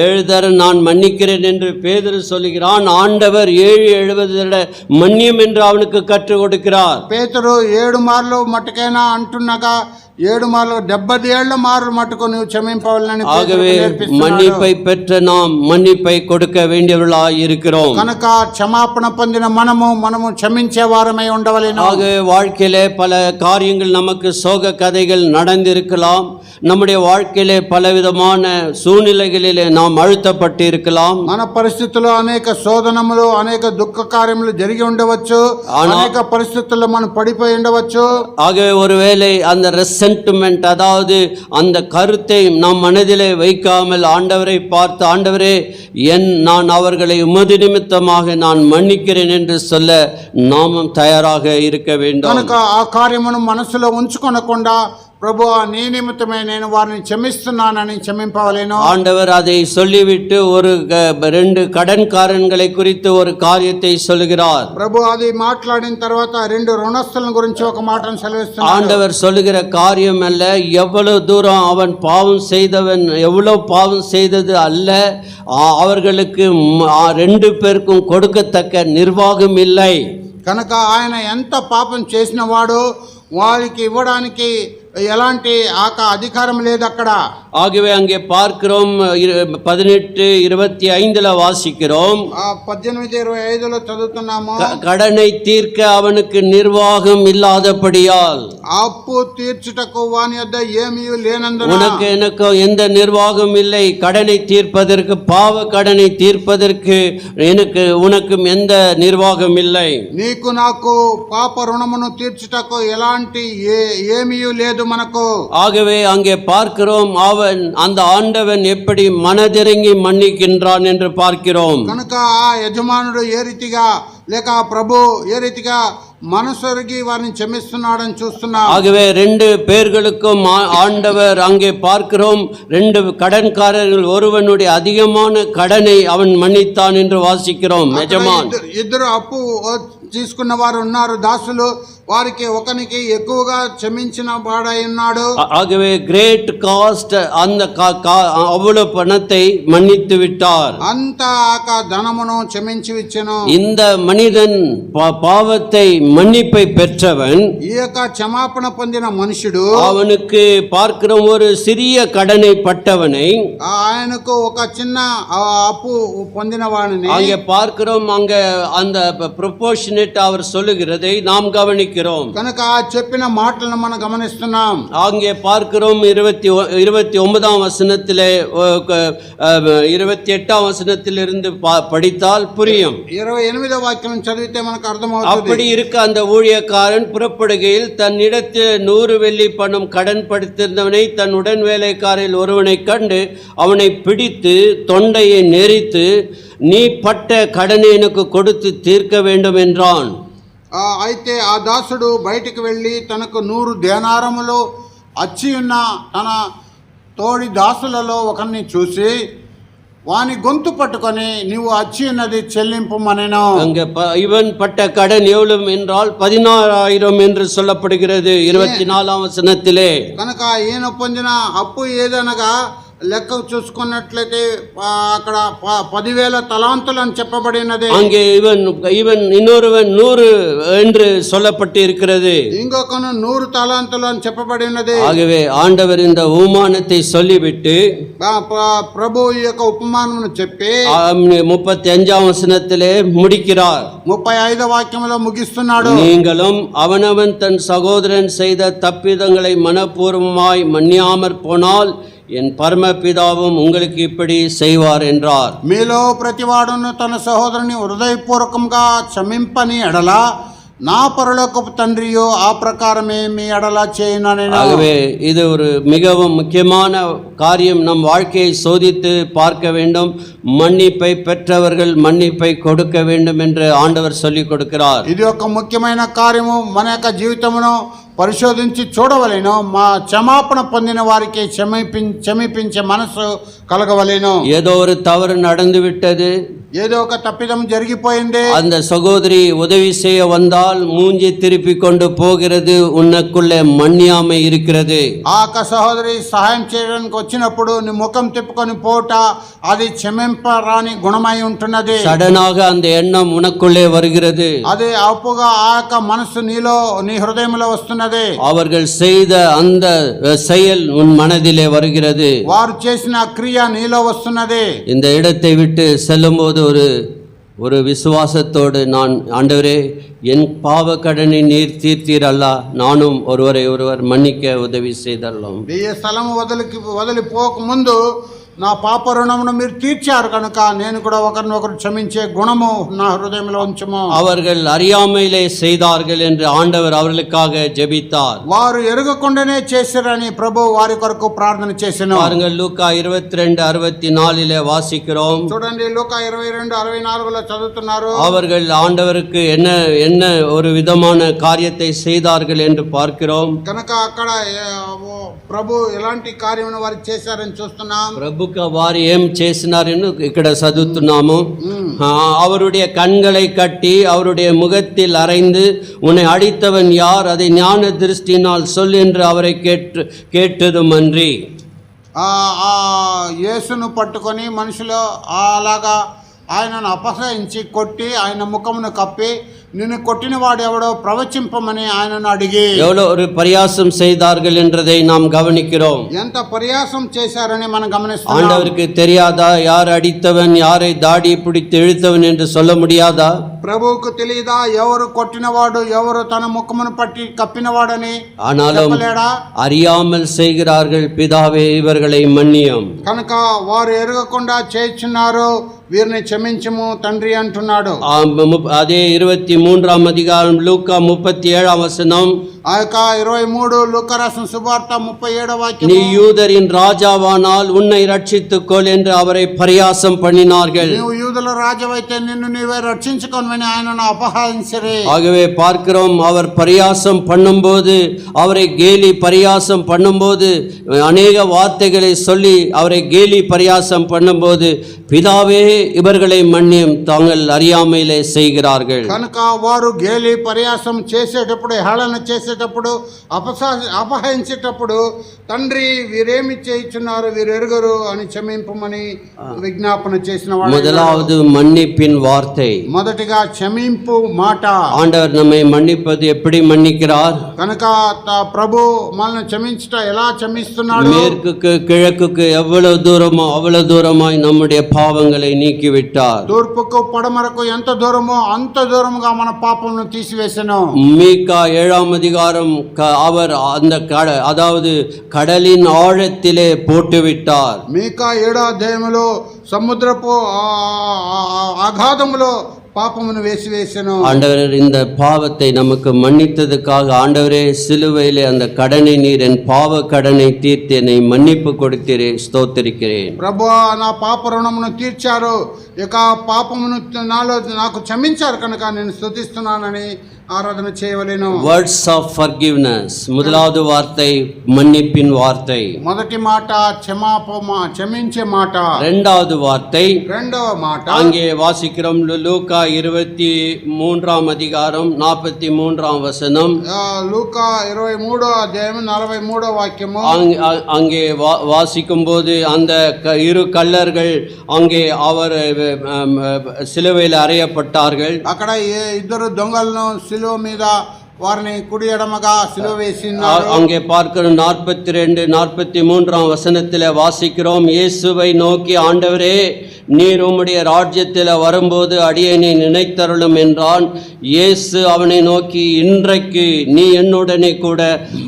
7 தரம் நான் மன்னிக்கிறேன் என்று பேதுரு சொல்லுகிறான். ஆண்டவர் 7 மன்னியும் என்று அவனுக்கு கற்றுக் கொடுக்கிறார். పేతురు 7 మార్లు మట్టుకైనా అంటున్నగా 7 మార్లు 77 మార్లు మట్టుకు నువ్వు క్షమింపవాలని ஆகவே மன்னிப்பை பெற்ற நாம் மன்னிப்பை கொடுக்க வேண்டியவர்களாய் இருக்கிறோம். కనుక క్షమాపణ పొందిన మనము క్షమించే వారమై ఉండవలెను. ஆகவே வாழ்க்கையிலே பல காரியங்கள் நமக்கு சோக கதைகள் நடந்திருக்கலாம். நம்முடைய வாழ்க்கையிலே பலவிதமான சூழ்நிலைகளிலே நாம் அழுத்தப்பட்டு இருக்கலாம். మన పరిస్థితుల్లో అనేక శోధనములు, అనేక దుఃఖ కార్యములు జరిగి ఉండవచ్చు. అనేక పరిస్థితుల్లో మనం పడిపోయి ఉండవచ్చు. ஆகவே ஒருவேளை அந்த ரெசென்ட்மெண்ட், அதாவது அந்த கருத்தை நம் மனதிலே வைக்காமல் ஆண்டவரை பார்த்து, ஆண்டவரே நான் அவர்களை உமது நிமித்தமாக நான் மன்னிக்கிறேன் என்று சொல்ல நாமும் தயாராக இருக்க வேண்டும். కనుక ఆ కార్యమును మనసులో ఉంచుకొనకుండా, ప్రభువా, నీ నిమిత్తమే నేను వారిని క్షమిస్తున్నానని క్షమింపవలేను. ஆண்டவர் அதை சொல்லிவிட்டு ஒரு 2 கடன்காரன்களை குறித்து ஒரு காரியத்தை சொல்லுகிறார். ప్రభు అది మాట్లాడిన తర్వాత 2 రుణస్తుల గురించి ఒక మాటను సెలవిస్తున్నాడు. ஆண்டவர் சொல்லுகிற காரியம் அல்ல, எவ்வளவு தூரம் அவன் பாவம் செய்தவன் எவ்வளவு பாவம் செய்தது அல்ல, அவர்களுக்கு 2 பேருக்கும் கொடுக்கத்தக்க நிர்வாகம் இல்லை. కనుక ఆయన ఎంత పాపం చేసిన వాడు వారికి ఇవ్వడానికి ఎలాంటి అధికారం లేదు అక్కడ. ஆகவே அங்கே பார்க்கிறோம். 18:25 வாசிக்கிறோம். 18:25 చదువుతున్నాము. கடனை தீர்க்க அவனுக்கு நிர்வாகம் இல்லாதபடியால், అప్పు తీర్చుటకు వాని యొద్ద ఏమీ లేనందున, உனக்கு எனக்கு எந்த நிர்வாகம் இல்லை. கடனை தீர்ப்பதற்கு, பாவ கடனை தீர்ப்பதற்கு உனக்கும் எந்த நிர்வாகம் இல்லை. నీకు నాకు పాప రుణమును తీర్చుటకు ఎలాంటి ఏమీ లేదు మనకు. ஆகவே அங்கே பார்க்கிறோம், அவன் அந்த ஆண்டவன் எப்படி மனதிறங்கி மன்னிக்கின்றான் என்று பார்க்கிறோம். కనుక ఆ యజమానుడు ఏ రీతిగా, లేక ప్రభు ఏ రీతిగా మనసొరిగి వారిని క్షమిస్తున్నాడని చూస్తున్నాం. ஆகவே 2 பேர்களுக்கும் ஆண்டவர் அங்கே பார்க்கிறோம். 2 கடன்காரர்கள், ஒருவனுடைய அதிகமான கடனை அவன் மன்னித்தான் என்று வாசிக்கிறோம். எஜமான் ఇద్దరు అప్పు తీసుకున్న వారు ఉన్నారు, దాసులు. వారికి ఒకనికి ఎక్కువగా క్షమించిన వాడై ఉన్నాడు. ஆகவே கிரேட் காஸ்ட் அந்த அவ்வளவு பணத்தை மன்னித்து விட்டார். అంత ధనమును క్షమించి ఇచ్చెను. இந்த மனிதன் பாவத்தை மன்னிப்பை பெற்றவன், ఈ యొక్క క్షమాపణ పొందిన మనుషుడు அவனுக்கு பார்க்கிற ஒரு சிறிய கடனை பட்டவனை, ఆయనకు ఒక చిన్న అప్పు పొందిన వాడిని அங்கே பார்க்கிறோம். அங்க அந்த ப்ரொபோர்ஷனேட் அவர் சொல்லுகிறதை நாம் கவனிக்கிறோம். కనుక చెప్పిన మాటలను మనం గమనిస్తున్నాం. அங்கே பார்க்கிறோம் 29ஆம் வசனத்திலே 28ஆம் வசனத்திலிருந்து படித்தால் புரியும். 28వ వాక్యం చదివితే మనకు అర్థమవుతుంది. அப்படி இருக்க அந்த ஊழியக்காரன் புறப்படுகையில் தன்னிடத்தில் 100 வெள்ளி பணம் கடன் படுத்திருந்தவனை தன் உடன் வேலைக்காரில் ஒருவனை கண்டு அவனை பிடித்து தொண்டையை நெரித்து, நீ பட்ட கடனை எனக்கு கொடுத்து தீர்க்க வேண்டும் என்றான். అయితే ఆ దాసుడు బయటికి వెళ్ళి తనకు 100 దేనారములు అచ్చి ఉన్న తన తోడి దాసులలో ఒకరిని చూసి వాని గొంతు పట్టుకొని నీవు అచ్చి ఉన్నది చెల్లింపుమనెను. அங்க இவன் பட்ட கடன் எவ்வளவு என்றால் 16,000 என்று சொல்லப்படுகிறது 24ஆம் வசனத்திலே. కనుక ఈయన పొందిన అప్పు ఏదనగా లెక్క చూసుకున్నట్లయితే అక్కడ 10,000 తలాంతులు అని చెప్పబడినది. அங்கே இவன் இன்னொருவன் 100 என்று சொல்லப்பட்டு இருக்கிறது. ఇంకొకను 100 తలాంతులు అని చెప్పబడినది. ஆகவே ஆண்டவர் இந்த உமானத்தை சொல்லிவிட்டு ప్రభు ఈ యొక్క ఉపమానమును చెప్పి 35ஆம் வசனத்திலே முடிக்கிறார். 35వ వాక్యంలో ముగిస్తున్నాడు. நீங்களும் அவனவன் தன் சகோதரன் செய்த தப்பிதங்களை மனப்பூர்வமாய் மன்னியாமற் போனால் என் பரமபிதாவும் உங்களுக்கு இப்படி செய்வார் என்றார். మీలో ప్రతివాడును తన సహోదరుని హృదయపూర్వకంగా క్షమింపని ఎడల నా పరలోకపు తండ్రియో ఆ ప్రకారమే మీ ఎడల చేయనని. ஆகவே இது ஒரு மிகவும் முக்கியமான காரியம். நம் வாழ்க்கையை சோதித்து பார்க்க வேண்டும். மன்னிப்பை பெற்றவர்கள் மன்னிப்பை கொடுக்க வேண்டும் என்று ஆண்டவர் சொல்லிக் கொடுக்கிறார். ఇది ఒక ముఖ్యమైన కార్యము. మన యొక్క జీవితమును పరిశోధించి చూడవలెను. మా క్షమాపణ పొందిన వారికి క్షమిపించే మనసు కలగవలెను. ஏதோ ஒரு தவறு நடந்து விட்டது, ఏదో ఒక తప్పిదం జరిగిపోయింది. அந்த சகோதரி உதவி செய்ய வந்தால் மூஞ்சி திருப்பி கொண்டு போகிறது, உனக்குள்ளே மன்னியாமை இருக்கிறது. ఆ సహోదరి సహాయం చేయడానికి వచ్చినప్పుడు నీ ముఖం తిప్పుకొని పోట అది క్షమింపరాని గుణమై ఉంటున్నది. సడனாக அந்த எண்ணம் உனக்குள்ளே வருகிறது. అది అప్పుగా ఆ యొక్క మనసు నీలో నీ హృదయంలో వస్తున్నది. அவர்கள் செய்த அந்த செயல் உன் மனதிலே வருகிறது. వారు చేసిన క్రియ నీలో వస్తున్నది. இந்த இடத்தை விட்டு செல்லும்போது ஒரு விசுவாசத்தோடு, நான் ஆண்டவரே என் பாவ கடனை நீர் தீர்த்தீர் அல்ல, நானும் ஒருவர் மன்னிக்க உதவி செய்தல்லும். ఈ స్థలము వదిలిపోక ముందు నా పాప రుణమును మీరు తీర్చారు కనుక నేను కూడా ఒకరినొకరు క్షమించే గుణము నా హృదయంలో ఉంచుము. அவர்கள் அறியாமையிலே செய்தார்கள் என்று ஆண்டவர் அவர்களுக்காக ஜெபித்தார். వారు ఎరగకుండానే చేశారని ప్రభు వారి కొరకు ప్రార్థన చేసెను. பாருங்கள், லூக்கா 22:64 வாசிக்கிறோம். చూడండి, లూకా 22:64 చదువుతున్నారు. அவர்கள் ఆண்டவருக்கு என்ன ஒரு விதமான காரியத்தை செய்தார்கள் என்று பார்க்கிறோம். కనుక అక్కడ ప్రభు ఎలాంటి కార్యమును వారు చేశారని చూస్తున్నాం. ప్రభుకు వారు ఏం చేసినారని ఇక్కడ చదువుతున్నాము. அவருடைய கண்களை கட்டி அவருடைய முகத்தில் அறைந்து, உன்னை அடித்தவன் யார், அதை ஞான திருஷ்டினால் சொல் என்று அவரை கேட்டதும் அன்றி. యేసును పట్టుకొని మనుషులు అలాగా ఆయనను అపహరించి కొట్టి ఆయన ముఖమును కప్పి, నిన్ను కొట్టిన వాడు ఎవడో ప్రవచింపమని ఆయనను అడిగి எவ்வளவு ஒரு பரியாசம் செய்தார்கள் என்றதை நாம் கவனிக்கிறோம். ఎంత పర్యాసం చేశారని మనం గమనిస్తున్నాం. ஆண்டவருக்கு தெரியாதா யார் அடித்தவன், யாரை தாடி பிடித்து இழுத்தவன் என்று சொல்ல முடியாதா? ప్రభువుకు తెలియదా ఎవరు కొట్టినవాడు, ఎవరు తన ముఖమును పట్టి కప్పినవాడని? ஆனாலும் அறியாமல் செய்கிறார்கள், பிதாவே இவர்களை மன்னியும். కనుక వారు ఎరగకుండా చేయుచున్నారు, వీరిని క్షమించుము తండ్రి అంటున్నాడు. அதே 23ஆம் அதிகாரம் லூக்கா 37ஆம் வசனம், ఆ యొక్క 23 లూకా రాసిన సువార్త 37వ వాక్యం. நீ யூதரின் ராஜாவானால் உன்னை ரட்சித்துக்கொள் என்று அவரை பரியாசம் பண்ணினார்கள். నీవు యూదుల రాజవైతే నిన్ను నీవే రక్షించుకొనుమని ఆయనను అపహరించిరి. ஆகவே பார்க்கிறோம், அவர் பரியாசம் பண்ணும்போது, அவரை கேலி பரியாசம் பண்ணும்போது, அநேக வார்த்தைகளை சொல்லி அவரை கேலி பரியாசம் பண்ணும்போது, பிதாவே இவர்களை மன்னியும், தாங்கள் அறியாமையிலே செய்கிறார்கள். కనుక వారు గేలి పర్యాసం చేసేటప్పుడు, హేళన చేసేటప్పుడు, అపహరించేటప్పుడు తండ్రి వీరేమి చేయుచున్నారు వీరు ఎరుగరు అని క్షమింపమని విజ్ఞాపన చేసిన వాడు. முதலாவது மன்னிப்பின் வார்த்தை. మొదటిగా క్షమింపు మాట. ஆண்டவர் நம்மை மன்னிப்பது எப்படி மன்னிக்கிறார்? కనుక ప్రభు మనల్ని క్షమించుట ఎలా క్షమిస్తున్నాడు? மேற்குக்கு கிழக்குக்கு எவ்வளவு தூரமோ அவ்வளவு தூரமாய் நம்முடைய பாவங்களை நீக்கிவிட்டார். తూర్పుకు పడమరకు ఎంత దూరమో అంత దూరముగా మన పాపమును తీసివేసెను. மீகா 7ஆம் அதிகாரம் அவர் அந்த அதாவது கடலின் ஆழத்திலே போட்டுவிட்டார். మీకా 7వ అధ్యాయములో సముద్రపు అగాధములో பாப்பமுன்னு வேசனோ. ஆண்டவர் இந்த பாவத்தை நமக்கு மன்னித்ததுக்காக ஆண்டவரே சிலுவையிலே அந்த கடனை நீர் என் பாவ கடனை தீர்த்து என்னை மன்னிப்பு கொடுத்தீரே, ஸ்தோத்திரிக்கிறேன். ప్రభువా నా పాప రుణమును తీర్చారు, ఇక పాపమును నాలో నాకు క్షమించారు కనుక నేను స్తుతిస్తున్నానని ஆராதன చేయవలెను. words of forgiveness. முதலாவது வார்த்தை மன்னிப்பின் வார்த்தை. మొదటి మాట క్షమించే మాట. இரண்டாவது வார்த்தை, రెండవ మాట அங்கே வாசிக்கிறோம். லூக்கா 23ஆம் அதிகாரம் 43ஆம் வசனம். லூக்கா 23వ అధ్యాయం 43వ వాక్యము. அங்கே வாசிக்கும் போது அந்த இரு கள்ளர்கள் அங்கே அவர் சிலுவையில் அறையப்பட்டார்கள். అక్కడ ఇద్దరు దొంగలను సిలువ మీద వారిని కుడి ఎడమగా సిలువ వేసినారు. அங்கே பார்க்கிறோம் 42 43ஆம் வசனத்தில் வாசிக்கிறோம். இயேசுவை நோக்கி, ஆண்டவரே நீர் உம்முடைய ராஜ்யத்தில் வரும்போது அடியேனை நினைத்தருளும் என்றான். இயேசு அவனை நோக்கி, இன்றைக்கு நீ என்னுடனே கூட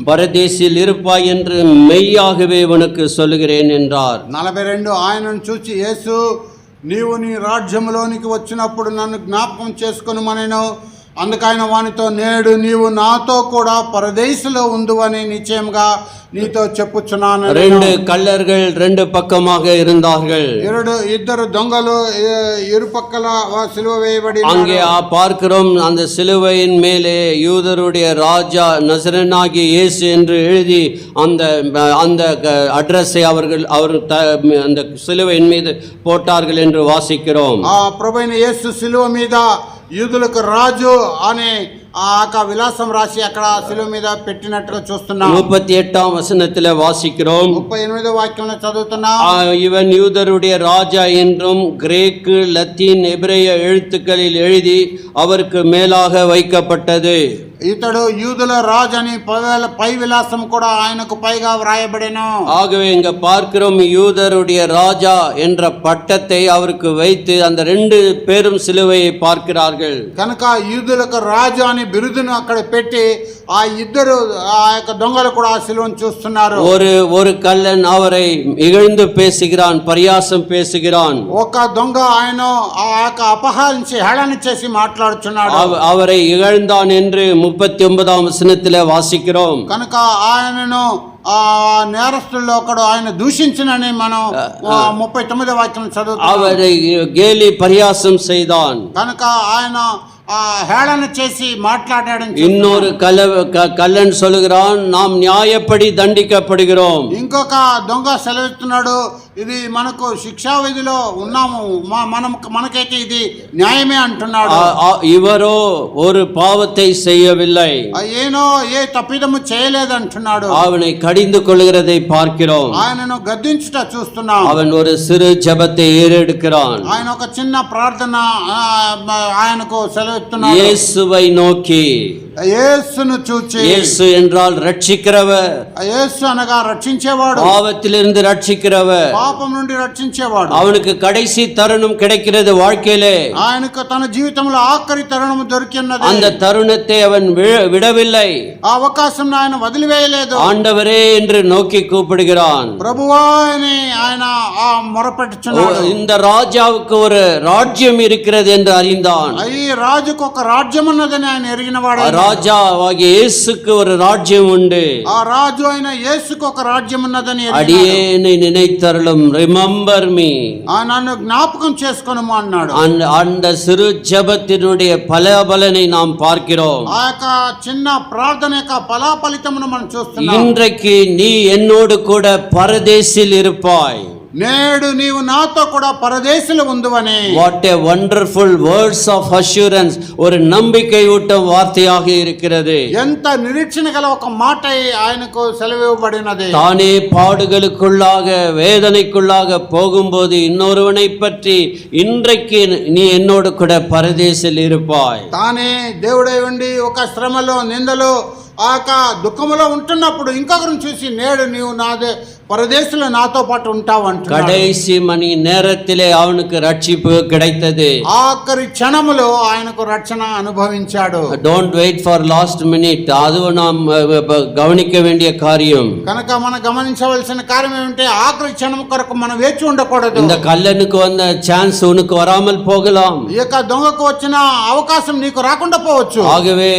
பரதேசில் இருப்பாய் என்று மெய்யாகவே உனக்கு சொல்லுகிறேன் என்றார். 42 ఆయనను చూచి యేసు నీవు నీ రాజ్యములోనికి వచ్చినప్పుడు నన్ను జ్ఞాపకం చేసుకొనుమనెను. అందుకైన వానితో, నేడు నీవు నాతో కూడా పరదేశంలో ఉందువని నిశ్చయంగా నీతో చెప్పుచున్నాను. ரெண்டு கள்ளர்கள் ரெண்டு பக்கமாக இருந்தார்கள். ఇద్దరు దొంగలు ఇరుపక్కల సిలువ వేయబడి. அங்கே பார்க்கிறோம், அந்த சிலுவையின் மேலே யூதருடைய ராஜா நசரேயனாகிய இயேசு என்று எழுதி அந்த அந்த அட்ரஸை அவர்கள் அந்த சிலுவையின் மீது போட்டார்கள் என்று வாசிக்கிறோம். ప్రభువైన యేసు సిలువ మీద యూదులకు రాజు అనే ఆ విలాసం రాసి అక్కడ శిలువ మీద పెట్టినట్టుగా చూస్తున్నాం. 38ஆம் வசனத்தில் வாசிக்கிறோம். 38వ వాక్యంలో చదువుతున్నాం. இவன் யூதருடைய ராஜா என்றும் கிரேக்கு லத்தீன் எபிரேய எழுத்துக்களில் எழுதி அவருக்கு மேலாக வைக்கப்பட்டது. ఇతడు యూదుల రాజు అని పై విలాసం కూడా ఆయనకు పైగా వ్రాయబడెను. ஆகவே இங்க பார்க்கிறோம், யூதருடைய ராஜா என்ற பட்டத்தை அவருக்கு வைத்து அந்த ரெண்டு பேரும் சிலுவையை பார்க்கிறார்கள். కనుక యూదులకు రాజు అని బిరుదును అక్కడ పెట్టి ఆ ఇద్దరు ఆ యొక్క దొంగలు కూడా ఆ సిలువను చూస్తున్నారు. ஒரு கள்ளன் அவரை இகழ்ந்து பேசுகிறான், பரியாசம் பேசுகிறான். ఒక దొంగ ఆయన ఆ యొక్క అపహరించి హేళన చేసి మాట్లాడుచున్నాడు. அவரை ఇగழ்ந்தான் என்று 39ஆம் వచనத்தில் వాసిக்கிறோம். కనుక ఆయనను నేరస్తుల్లో ఒకడు ఆయన దూషించినని మనం 39వ వాక్యం చదువుతాం. அவரை கேலி பரியாசம் செய்தான். కనుక ఆయన హేళన చేసి మాట్లాడాడని. இன்னொரு கள்ளன் சொல்லுகிறான், நாம் நியாயப்படி தண்டிக்கப்படுகிறோம். ఇంకొక దొంగ సెలవిస్తున్నాడు, ఇది మనకు శిక్షా విధిలో ఉన్నాము, మనకైతే ఇది న్యాయమే అంటున్నాడు. இவரோ ஒரு பாவத்தை செய்யவில்லை, ఏనో ఏ తప్పిదము చేయలేదు అంటున్నాడు. அவனை கடிந்து கொள்கிறதை பார்க்கிறோம். ఆయనను గద్దించుట చూస్తున్నాం. அவன் ஒரு சிறு ஜெபத்தை ஏறெடுக்கிறான். ఆయన ఒక చిన్న ప్రార్థన ఆయనకు సెలవిస్తున్నాడు. இயேசுவை நோக்கி, యేసును చూచి. இயேசு என்றால் ரட்சிக்கிறவர், యేసు అనగా రక్షించేవాడు, பாவத்திலிருந்து ரட்சிக்கிறவர், పాపం నుండి రక్షించేవాడు. அவனுக்கு கடைசி தருணம் கிடைக்கிறது வாழ்க்கையிலே. ఆయనకు తన జీవితంలో ఆఖరి తరుణం దొరికినది. அந்த தருணத்தை அவன் விடவில்லை. ఆ అవకాశం ఆయన వదిలివేయలేదు. ஆண்டவரே என்று நோக்கி கூப்பிடுகிறான். ప్రభువా అని ఆయన మొరపెట్టుచున్నాడు. இந்த ராஜாவுக்கு ஒரு ராஜ்யம் இருக்கிறது என்று அறிந்தான். ఈ రాజుకు ఒక రాజ్యం ఉన్నదని ఆయన ఎరిగినవాడు. ராஜாவாகிய இயேசுக்கு ஒரு ராஜ்யம் உண்டு. ఆ రాజు అయిన యేసుకు ఒక రాజ్యం ఉన్నదని ఎరిగినాడు. அடியேனை நினைத்தருளும், ரிமெம்பர் மீ. నన్ను జ్ఞాపకం చేసుకొనుము అన్నాడు. அந்த சிறு ஜெபத்தினுடைய பலனை நாம் பார்க்கிறோம். ఆ యొక్క చిన్న ప్రార్థన యొక్క ఫలాఫలితమును మనం చూస్తున్నాం. இன்றைக்கு நீ என்னோடு கூட பரதேசில் இருப்பாய். నేడు నీవు నాతో కూడా పరదేశులు ఉందువని. What a wonderful words of assurance. ஒரு நம்பிக்கை ஊட்டும் வார்த்தையாக இருக்கிறது. ఎంత నిరీక్షణ గల ఒక మాట ఆయనకు సెలవివ్వబడినది. தானே பாடுகளுக்குள்ளாக வேதனைக்குள்ளாக போகும்போது இன்னொருவனை பற்றி இன்றைக்கு நீ என்னோடு கூட பரதேசில் இருப்பாய். తానే దేవుడై ఉండి ఒక శ్రమలో నిందలో ఆ దుఃఖములో ఉంటున్నప్పుడు ఇంకొకరిని చూసి నేడు నీవు నాదే పరదేశంలో నాతో పాటు ఉంటావు అంటున్నాడు. கடைசி மணி நேரத்திலே அவனுக்கு ரட்சிப்பு கிடைத்தது. ఆఖరి క్షణములో ఆయనకు రక్షణ అనుభవించాడు. Don't wait for last minute. அதுவும் நாம் கவனிக்க வேண்டிய காரியம். కనుక మనం గమనించవలసిన కార్యం ఏమంటే ఆఖరి క్షణం కొరకు మనం వేచి ఉండకూడదు. இந்த கல்லனுக்கு வந்த சான்ஸ் உனக்கு வராமல் போகலாம். ఈ యొక్క దొంగకు వచ్చిన అవకాశం నీకు రాకుండా పోవచ్చు. ஆகவே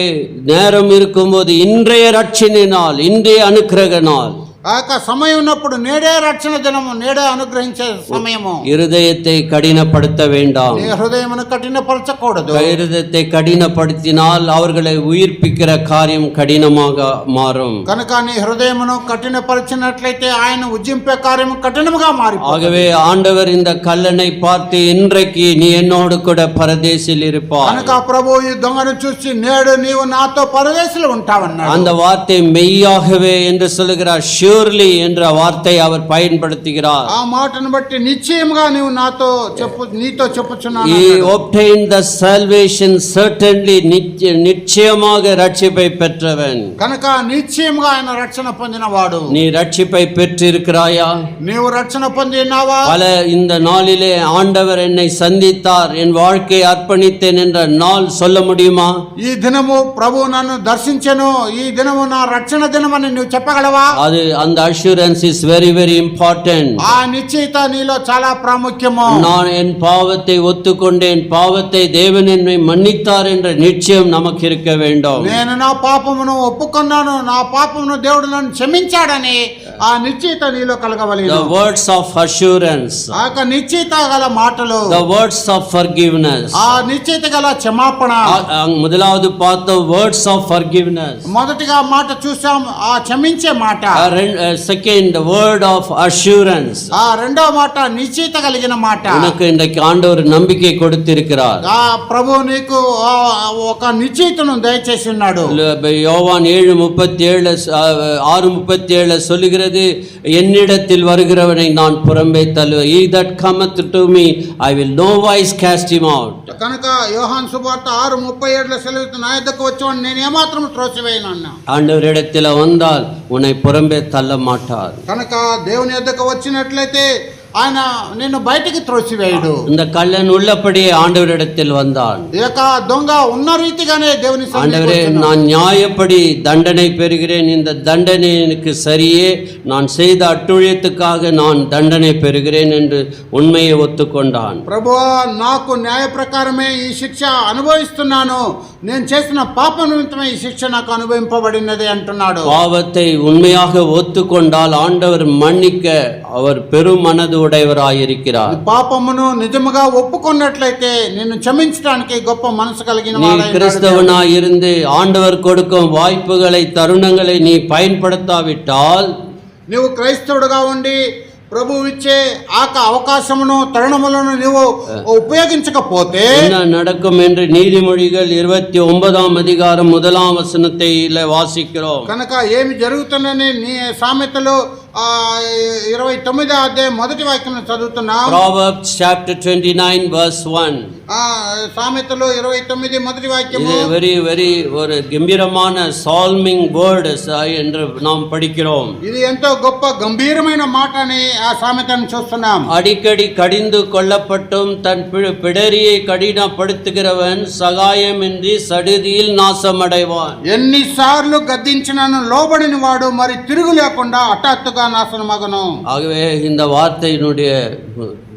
நேரம் இருக்கும்போது இன்றைய ரட்சணை நாள், இன்றைய அனுக்கிரக நாள், ఆ యొక్క సమయం ఉన్నప్పుడు నేడే రక్షణ దినము, నేడే అనుగ్రహించే సమయము. இருதயத்தை கடினப்படுத்த வேண்டாம். నీ హృదయమును కఠినపరచకూడదు. இருதயத்தை கடினப்படுத்தினால் அவர்களை உயிர்ப்பிக்கிற காரியம் கடினமாக மாறும். కనుక నీ హృదయమును కఠినపరిచినట్లయితే ఆయన ఉజ్జింపే కార్యము కఠినముగా మారిపోతుంది. ஆகவே ஆண்டவர் இந்த கல்லனை பார்த்து இன்றைக்கு நீ என்னோடு கூட பரதேசில் இருப்பாய். కనుక ప్రభు ఈ దొంగను చూసి నేడు నీవు నాతో పరదేశంలో ఉంటావన్నాడు. அந்த வார்த்தை மெய்யாகவே என்று சொல்லுகிறார். surely என்ற வார்த்தை அவர் பயன்படுத்துகிறார். ఆ మాటను బట్టి నిశ్చయముగా నీవు నీతో చెప్పుచున్నాను. He obtained the salvation certainly. நிச்சயமாக ரட்சிப்பை பெற்றவன். కనుక నిశ్చయముగా ఆయన రక్షణ పొందినవాడు. நீ ரட்சிப்பை பெற்றிருக்கிறாயா? నీవు రక్షణ పొందినావా? பல இந்த நாளிலே ஆண்டவர் என்னை சந்தித்தார், என் வாழ்க்கையை அர்ப்பணித்தேன் என்ற நாள் சொல்ல முடியுமா? ఈ దినము ప్రభు నన్ను దర్శించెను, ఈ దినము నా రక్షణ దినమని నువ్వు చెప్పగలవా? அது அந்த assurance is very very important. ఆ నిశ్చయిత నీలో చాలా ప్రాముఖ్యము. நான் என் பாவத்தை ஒத்துக்கொண்டேன், பாவத்தை தேவன் என்னை மன்னித்தார் என்ற நிச்சயம் நமக்கு இருக்க வேண்டும். నేను నా పాపమును ఒప్పుకున్నాను, నా పాపమును దేవుడు నన్ను క్షమించాడని ఆ నిశ్చయిత నీలో కలగవలెను. The words of assurance, ఆ యొక్క నిశ్చయిత గల మాటలు, the words of forgiveness. ఆ నిశ్చయిత గల క్షమాపణ. முதலாவது பார்த்த words of forgiveness. మొదటిగా మాట చూసాం, ఆ క్షమించే మాట. Second word of assurance. ఆ రెండవ మాట నిశ్చయిత కలిగిన మాట. உனக்கு இன்றைக்கு ஆண்டவர் நம்பிக்கை கொடுத்திருக்கிறார். ఆ ప్రభు నీకు ఒక నిశ్చయితను దయచేసి ఉన్నాడు. யோவான் 7:37 6:37 சொல்லுகிறது, என்னிடத்தில் வருகிறவனை நான் புறம்பே தள்ளுவேன். He that cometh to me I will no wise cast him out. కనుక యోహాను సువార్త 6:37 సెలవుతూ నా యొద్దకు వచ్చేవాడు నేను ఏమాత్రం త్రోసివేయను అన్నా. ஆண்டவரிடத்தில் வந்தால் உன்னை புறம்பே தள்ள மாட்டார். కనుక దేవుని యొద్దకు వచ్చినట్లయితే ఆయన నిన్ను బయటికి త్రోసివేయడు. இந்த கள்ளன் உள்ளபடியே ஆண்டவரிடத்தில் வந்தான். ఈ యొక్క దొంగ ఉన్న రీతిగానే దేవుని ஆண்டவரே, நான் நியாயப்படி தண்டனை பெறுகிறேன், இந்த தண்டனை எனக்கு சரியே, நான் செய்த அட்டுழியத்துக்காக நான் தண்டனை பெறுகிறேன் என்று உண்மையை ஒத்துக்கொண்டான். ప్రభువా, నాకు న్యాయ ప్రకారమే ఈ శిక్ష అనుభవిస్తున్నాను, నేను చేసిన పాప నిమిత్తమే ఈ శిక్ష నాకు అనుభవింపబడినది అంటున్నాడు. பாவத்தை உண்மையாக ஒத்துக்கொண்டால் ஆண்டவர் மன்னிக்க அவர் பெரும் மனது உடையவராயிருக்கிறார். పాపమును నిజముగా ఒప్పుకున్నట్లయితే నిన్ను క్షమించడానికి గొప్ప మనసు కలిగిన நீ கிறிஸ்தவனாய் இருந்து ஆண்டவர் கொடுக்கும் வாய்ப்புகளை தருணங்களை நீ பயன்படுத்தாவிட்டால், నీవు క్రైస్తవుడుగా ఉండి ప్రభు ఇచ్చే అవకాశమును తరుణములను నీవు ఉపయోగించకపోతే என்ன நடக்கும் என்று நீதிமொழிகள் 29ஆம் அதிகாரம் 1ஆம் வசனத்தை வாசிக்கிறோம். కనుక ఏమి జరుగుతుందని నీ సామెతలు 29వ అధ్యాయం మొదటి వాక్యం చదువుతున్నాం. Proverbs chapter 29 verse 1. సామెతలు 29 మొదటి వాక్యము. இது very very ஒரு கம்பீரமான சால்மிங் வேர்ட் என்று நாம் படிக்கிறோம். ఇది ఎంతో గొప్ప గంభీరమైన మాట అని ఆ సామెతను చూస్తున్నాం. அடிக்கடி கடிந்து கொள்ளப்பட்டும் தன் பிடரியை கடினப்படுத்துகிறவன் சகாயமின்றி சடுதியில் நாசமடைவான். ఎన్నిసార్లు గద్దించినను లోబడిన వాడు మరి తిరుగు లేకుండా హఠాత్తుగా తొందరగా నాశనమగును. ஆகவே இந்த வார்த்தையினுடைய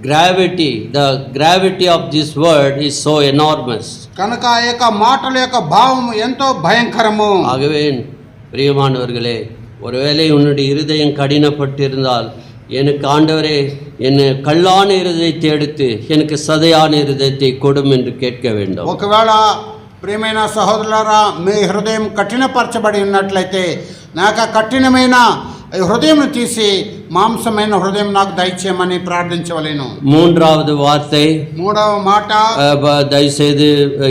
gravity of this word is so enormous. కనుక ఆ యొక్క మాటల యొక్క భావము ఎంతో భయంకరము. ஆகவே பிரியமானவர்களே, ஒருவேளை உன்னுடைய இருதயம் கடினப்பட்டிருந்தால், எனக்கு ஆண்டவரே என் கல்லான இருதயத்தை எடுத்து எனக்கு சதையான இருதயத்தை கொடும் என்று கேட்க வேண்டும். ఒకవేళ ప్రియమైన సహోదరులారా, మీ హృదయం కఠినపరచబడి ఉన్నట్లయితే నాకు ఆ కఠినమైన హృదయం తీసి మాంసమైన హృదయం నాకు దయచేయమని ప్రార్థించవలెను. மூன்றாவது வார்த்தை, మూడవ మాట, தயவுசெய்து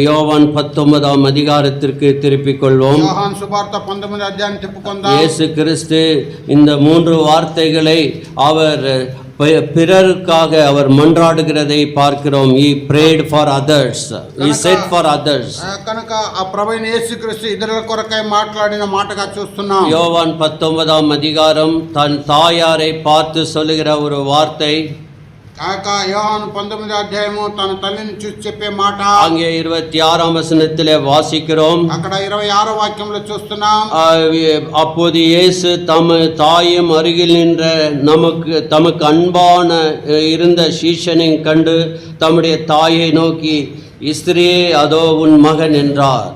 யோவான் 19ஆம் அதிகாரத்திற்கு திருப்பிக் கொள்வோம். யோவான் சுவார்த்தை 19 அத்தியாயம் திருப்பிக்கொண்டால், இயேசு கிறிஸ்து இந்த மூன்று வார்த்தைகளை அவர் பிறருக்காக அவர் மன்றாடுகிறதை பார்க்கிறோம். He prayed for others. He said for others. కనుక ఆ ప్రభువైన యేసుక్రీస్తు ఇతరుల కొరకై మాట్లాడిన మాటగా చూస్తున్నాం. யோவான் 19ஆம் அதிகாரம் தன் தாயாரை பார்த்து சொல்லுகிற ஒரு வார்த்தை. కాక యోహాను 19 అధ్యాయము తన తల్లిని చూసి చెప్పే మాట அங்கே 26ஆம் வசனத்திலே வாசிக்கிறோம். అక్కడ 26వ వాక్యంలో చూస్తున్నాం. அப்போது இயேசு தாயும் அருகில் நின்ற தமக்கு அன்பான இருந்த சீஷனையும் கண்டு தம்முடைய தாயை நோக்கி, இஸ்திரியே அதோ உன் மகன் என்றார்.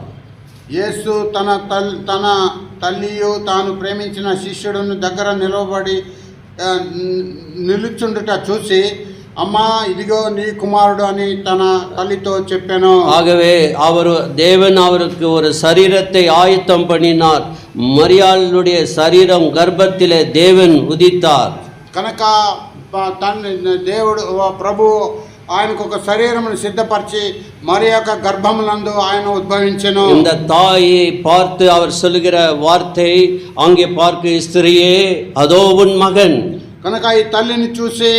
యేసు తన తల్లియు తాను ప్రేమించిన శిష్యుడును దగ్గర నిలుచుండుట చూసి, అమ్మా ఇదిగో నీ కుమారుడు అని తన తల్లితో చెప్పాను. ஆகவே தேவன் அவருக்கு ஒரு சரீரத்தை ஆயத்தம் பண்ணினார். மரியாளுடைய சரீரம் கர்ப்பத்திலே தேவன் உதித்தார். కనుక దేవుడు ప్రభు ఆయనకు ఒక శరీరమును సిద్ధపరిచి మరి యొక్క గర్భమునందు ఆయన ఉద్భవించెను. இந்த தாயை பார்த்து அவர் சொல்லுகிற வார்த்தை அங்கே பார்க்க, ஸ்திரியே அதோ உன் மகன். కనుక ఈ తల్లిని చూసి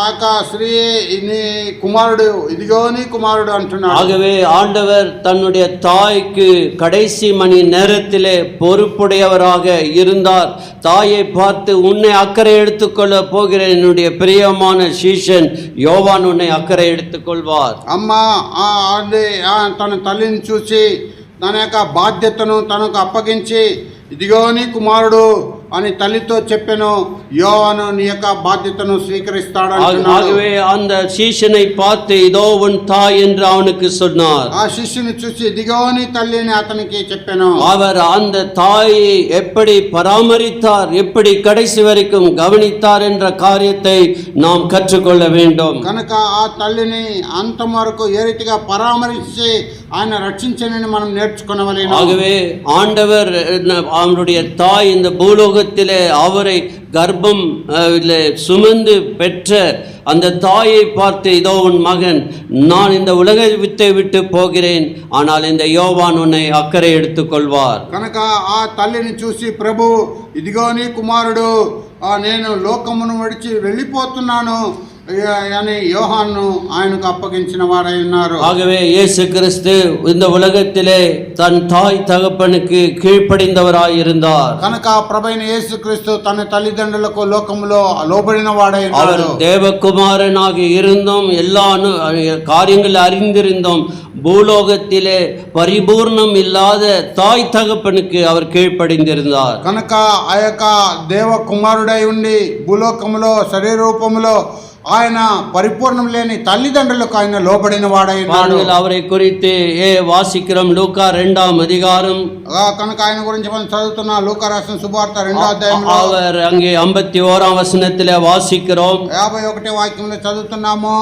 ஆகா ஸ்ரீ நீ குமாரடு இதிகோ நீ குமாரடு అంటున్నాడు. ஆகவே ஆண்டவர் தன்னுடைய தாய்க்கு கடைசி மணி நேரத்திலே பொறுப்புடையவராக இருந்தார். தாயை பார்த்து, உன்னை அக்கறை எடுத்துக்கொள்ள போகிற என்னுடைய பிரியமான சீஷன் யோவான் உன்னை அக்கறை எடுத்துக்கொள்வார். అమ్మా తన తల్లిని చూసి తన యొక్క బాధ్యతను తనకు అప్పగించి, ఇదిగో నీ కుమారుడు అని తల్లితో చెప్పెను. யோவாను నీ యొక్క బాధ్యతను స్వీకరిస్తాడు అంటున్నాడు. ஆகவே அந்த சீஷனை பார்த்து, இதோ உன் தாய் என்று அவனுக்கு சொன்னார். ఆ శిష్యుని చూసి ఇదిగో నీ తల్లి అని అతనికి చెప్పెను. அவர் அந்த தாயை எப்படி பராமரித்தார், எப்படி கடைசி வரைக்கும் கவனித்தார் என்ற காரியத்தை நாம் கற்றுக்கொள்ள வேண்டும். కనుక ఆ తల్లిని అంతం వరకు ఏ రీతిగా పరామర్శించి ఆయన రక్షించనని మనం నేర్చుకొనవలెను. ஆகவே ஆண்டவர் அவருடைய தாய் இந்த பூலோகத்திலே அவரை கர்ப்பம் சுமந்து பெற்ற அந்த தாயை பார்த்து, இதோ உன் மகன், நான் இந்த உலகத்தை விட்டு போகிறேன், ஆனால் இந்த யோவான் உன்னை அக்கறை எடுத்துக்கொள்வார். కనుక ఆ తల్లిని చూసి ప్రభు, ఇదిగో నీ కుమారుడు, నేను లోకమును విడిచి వెళ్ళిపోతున్నాను అని యోహాను ఆయనకు అప్పగించిన వారై ఉన్నారు. ஆகவே இயேசு கிறிஸ்து இந்த உலகத்திலே தன் தாய் தகப்பனுக்கு கீழ்ப்படிந்தவராய் இருந்தார். కనుక ప్రభువైన యేసుక్రీస్తు తన తల్లిదండ్రులకు లోకములో లోబడిన వాడై ఉన్నాడు. அவர் தேவகுமாரனாக இருந்தும் எல்லா காரியங்கள் அறிந்திருந்தும் பூலோகத்திலே பரிபூர்ணம் இல்லாத தாய் தகப்பனுக்கு அவர் கீழ்ப்படிந்திருந்தார். కనుక ఆ యొక్క దేవ కుమారుడై ఉండి భూలోకములో శరీర రూపములో ఆయన పరిపూర్ణం లేని తల్లిదండ్రులకు ఆయన లోబడిన వాడై ఉన్నాడు. அவரை குறித்து வாசிக்கிறோம் லூக்கா 2ஆம் அதிகாரம். కనుక ఆయన గురించి మనం చదువుతున్న లూకా రాసిన సువార్త 2వ అధ్యాయంలో அவர் அங்கே 51ஆம் வசனத்திலே வாசிக்கிறோம். 51వ వాక్యంలో చదువుతున్నాము.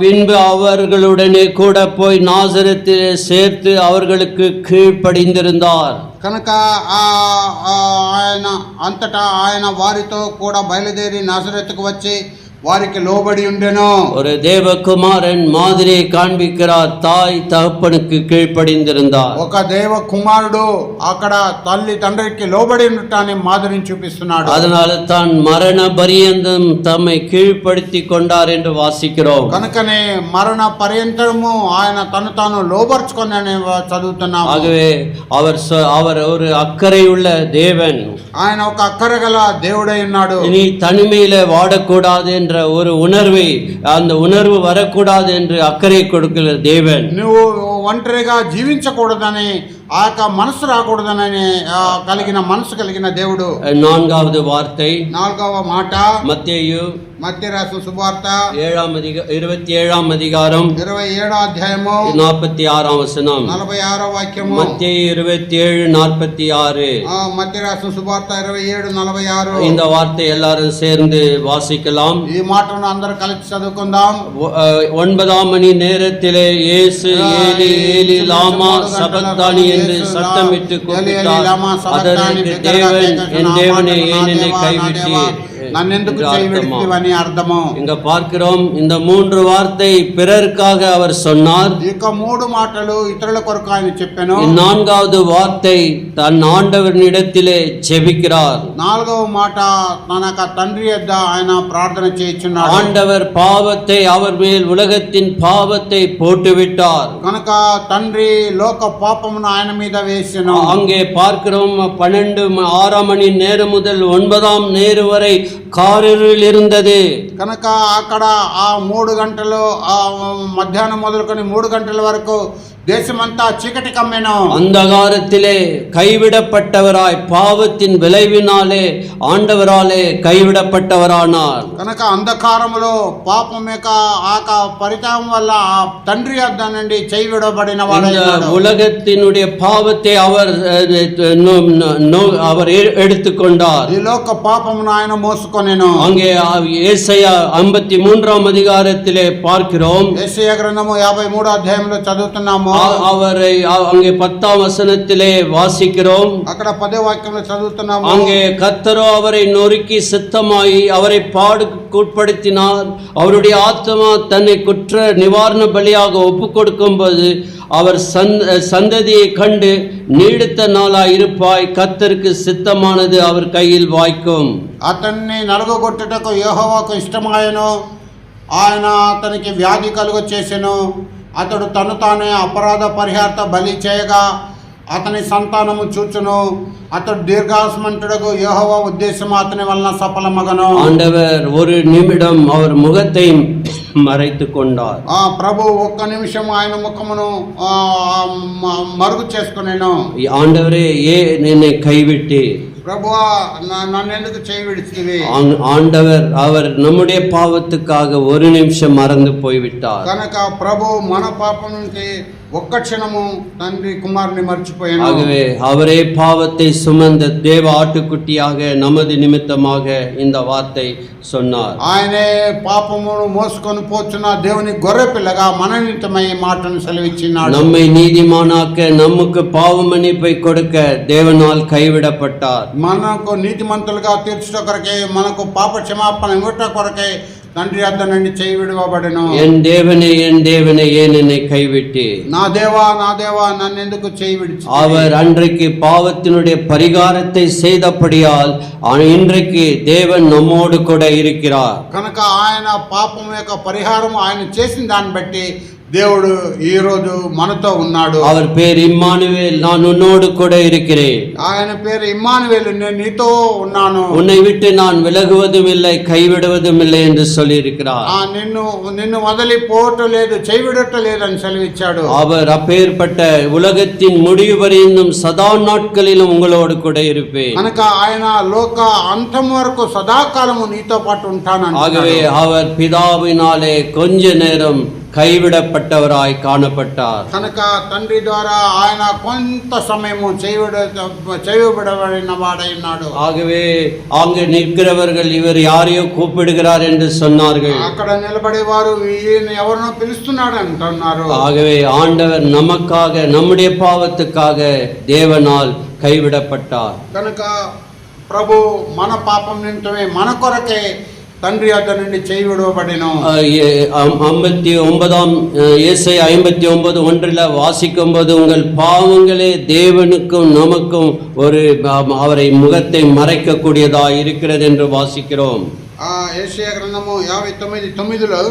பின்பு அவர்களுடனே கூட போய் நாசரேத்திலே சேர்த்து அவர்களுக்கு கீழ்ப்படிந்திருந்தார். కనుక ఆయన అంతటా ఆయన వారితో కూడా బయలుదేరి నాజరేతుకు వచ్చి వారికి లోబడి ఉండెను. ஒரு தேவகுமாரன் மாதிரியை காண்பிக்கிறார். தாய் தகப்பனுக்கு கீழ்ப்படிந்திருந்தார். ఒక దేవ కుమారుడు అక్కడ తల్లి తండ్రికి లోబడి ఉండటాన్ని మాదిరిని చూపిస్తున్నాడు. அதனால தான் மரண பரியந்தம் தம்மை கீழ்ப்படுத்தி கொண்டார் என்று வாசிக்கிறோம். కనుకనే మరణ పర్యంతము ఆయన తను తాను లోబర్చుకొనని చదువుతున్నాము. ஆகவே அவர் ஒரு அக்கறை உள்ள தேவன். ఆయన ఒక అక్కర గల దేవుడై ఉన్నాడు. நீ தனிமையில வாடக்கூடாது என்ற ஒரு உணர்வை, அந்த உணர்வு வரக்கூடாது என்று அக்கறை கொடுக்கிற தேவன். నువ్వు ఒంటరిగా జీవించకూడదని ఆ యొక్క మనసు రాకూడదనని కలిగిన మనసు కలిగిన దేవుడు. நான்காவது வார்த்தை నాలుగవ మాట மத்தேயு మత్తయి రాసిన సువార్త 27ஆம் அதிகாரம் 27వ అధ్యాయము 46ஆம் வசனம். 46వ వాక్యము. மத்தேயு 27:46. మత్తయి రాసిన సువార్త 27:46. இந்த வார்த்தை எல்லாரும் சேர்ந்து வாசிக்கலாம். ఈ మాటను అందరూ కలిసి చదువుకుందాం. 9ஆம் மணி நேரத்திலே இயேசு ஏலி ஏலி லாமா சபக்தானி என்று சத்தமிட்டு கூப்பிட்டார். அதற்கு தேவன் என் தேவனே ஏன் என்னை கைவிட்டீர் నన్నెందుకు చేయవిడితివని అర్థము. இங்க பார்க்கிறோம் இந்த 3 வார்த்தை பிறருக்காக அவர் சொன்னார். ఇక 3 మాటలు ఇతరుల కొరకు ఆయన చెప్పాను. 4வது வார்த்தை தன் ஆண்டவரிடத்திலே ஜெபிக்கிறார். 4వ మాట తన తండ్రి యొద్ద ఆయన ప్రార్థన చేయుచున్నాడు. ஆண்டவர் பாவத்தை அவர் மேல் உலகத்தின் பாவத்தை போட்டுவிட்டார். కనుక తండ్రి లోక పాపమును ఆయన మీద వేసెను. அங்கே பார்க்கிறோம் 6 மணி நேரம் முதல் 9ஆம் நேரம் வரை காரிருள் இருந்தது. కనుక అక్కడ ఆ 3 గంటలు మధ్యాహ్నం మొదలుకొని 3 గంటల వరకు தேசமந்தா சீக்கட்டி கம்மெனோ. அந்தகாரத்திலே கைவிடப்பட்டவராய் பாவத்தின் விளைவினாலே ஆண்டவராலே கைவிடப்பட்டவரானார். కనుక అంధకారములో పాపం యొక్క ఆక పరితాపం వల్ల తండ్రి యొద్ద నుండి చేయవిడబడిన వాడైనాడు. உலகத்தினுடைய பாவத்தை அவர் எடுத்துக்கொண்டார். ఈ లోక పాపమును ఆయన మోసుకొనెను. அங்கே ஏசாயா 53ஆம் அதிகாரத்திலே பார்க்கிறோம். ஏசாயா గ్రంథము 53వ అధ్యాయంలో చదువుతున్నాము. அவரை அங்கே 10ஆம் வசனத்திலே வாசிக்கிறோம். అక్కడ 10వ వాక్యంలో చదువుతున్నాము. அங்கே கர்த்தரோ அவரை நொறுக்கி சித்தமாய் அவரை பாடுக்குட்படுத்தினார். அவருடைய ஆத்மா தன்னை குற்ற நிவாரண பலியாக ஒப்பு கொடுக்கும்போது அவர் சந்ததியை கண்டு நீடித்த நாளாய் இருப்பாய், கர்த்தருக்கு சித்தமானது அவர் கையில் வாய்க்கும். అతన్ని నలుగగొట్టుటకు యెహోవాకు ఇష్టమాయెను. ఆయన అతనికి వ్యాధి కలుగ చేసెను. అతడు తను తానే అపరాధ పరిహార్త బలి చేయగా అతని సంతానము చూచును. అతడు దీర్ఘాయుష్మంతుడగు యెహోవా ఉద్దేశం అతని వలన సఫలమగను. ஆண்டவர் ஒரு நிமிடம் அவர் முகத்தை மறைத்து கொண்டார். ప్రభు ఒక్క నిమిషం ఆయన ముఖమును మరుగు చేసుకునేను. ஆண்டவரே ஏன் என்னை கைவிட்டு ప్రభువా నన్ను ఎందుకు చేయి విడిచితివి. ஆண்டவர் அவர் நம்முடைய பாவத்துக்காக ஒரு நிமிஷம் மறந்து போய்விட்டார். కనుక ప్రభు మన పాపం నుంచి ఒక్క క్షణము తండ్రి కుమారుని మర్చిపోయాను. ஆகவே அவரே பாவத்தை சுமந்த தேவ ஆட்டுக்குட்டியாக நமது நிமித்தமாக இந்த வார்த்தை சொன்னார். ఆయనే పాపమును మోసుకొని పోచున్న దేవుని గొర్రె పిల్లగా మన నిమిత్తమై మాటను సెలవిచ్చినాడు. நம்மை நீதிமானாக்க நமக்கு பாவ மன்னிப்பை கொடுக்க தேவனால் கைவிடப்பட்டார். మనకు నీతిమంతులుగా తీర్చుట కొరకే, మనకు పాప క్షమాపణ ఇవ్వట కొరకే తండ్రి వద్ద నుండి చేయి విడవబడెను. என் தேவனே ஏன் என்னை கைவிட்டு. నా దేవా నన్నెందుకు చేయి విడిచి. அவர் அன்றைக்கு பாவத்தினுடைய பரிகாரத்தை செய்தபடியால் இன்றைக்கு தேவன் நம்மோடு கூட இருக்கிறார். కనుక ఆయన పాపం యొక్క పరిహారం ఆయన చేసిన దాన్ని బట్టి దేవుడు ఈ రోజు మనతో ఉన్నాడు. அவர் பேர் இம்மானுவேல், நான் உன்னோடு கூட இருக்கிறேன். ఆయన పేరు ఇమ్మానువేలు, నేను నీతో ఉన్నాను, உன்னை விட்டு நான் விலகுவதும் இல்லை கைவிடுவதும் இல்லை என்று சொல்லி இருக்கிறார். నిన్ను వదిలి పోవటం లేదు, చేయవిడటం లేదని సెలవిచ్చాడు. அவர் அப்பேற்பட்ட உலகத்தின் முடிவு வரையிலும் சதா நாட்களிலும் உங்களோடு கூட இருப்பேன். కనుక ఆయన లోక అంతం వరకు సదాకాలము నీతో పాటు ఉంటాను. ஆகவே அவர் பிதாவினாலே கொஞ்ச நேரம் கைவிடப்பட்டவராய் காணப்பட்டார். కనుక తండ్రి ద్వారా ఆయన కొంత సమయము చేయబడిన వాడైనాడు. ஆகவே அங்கு நிற்கிறவர்கள் இவர் யாரையோ கூப்பிடுகிறார் என்று சொன்னார்கள். అక్కడ నిలబడేవారు ఈయన ఎవరినో పిలుస్తున్నాడు అంటున్నారు. ஆகவே ఆண்டவர் நமக்காக நம்முடைய பாவத்துக்காக தேவனால் கைவிடப்பட்டார். కనుక ప్రభు మన పాపం నిమిత్తమే మన కొరకే తండ్రి వద్ద నుండి చేయి విడవబడెను. 59ஆம் ஏசாயா 59:1 வாசிக்கும்போது உங்கள் பாவங்களே தேவனுக்கும் நமக்கும் ஒரு அவரை முகத்தை மறைக்கக்கூடியதாக இருக்கிறது என்று வாசிக்கிறோம். యేషయా గ్రంథము 59:9లో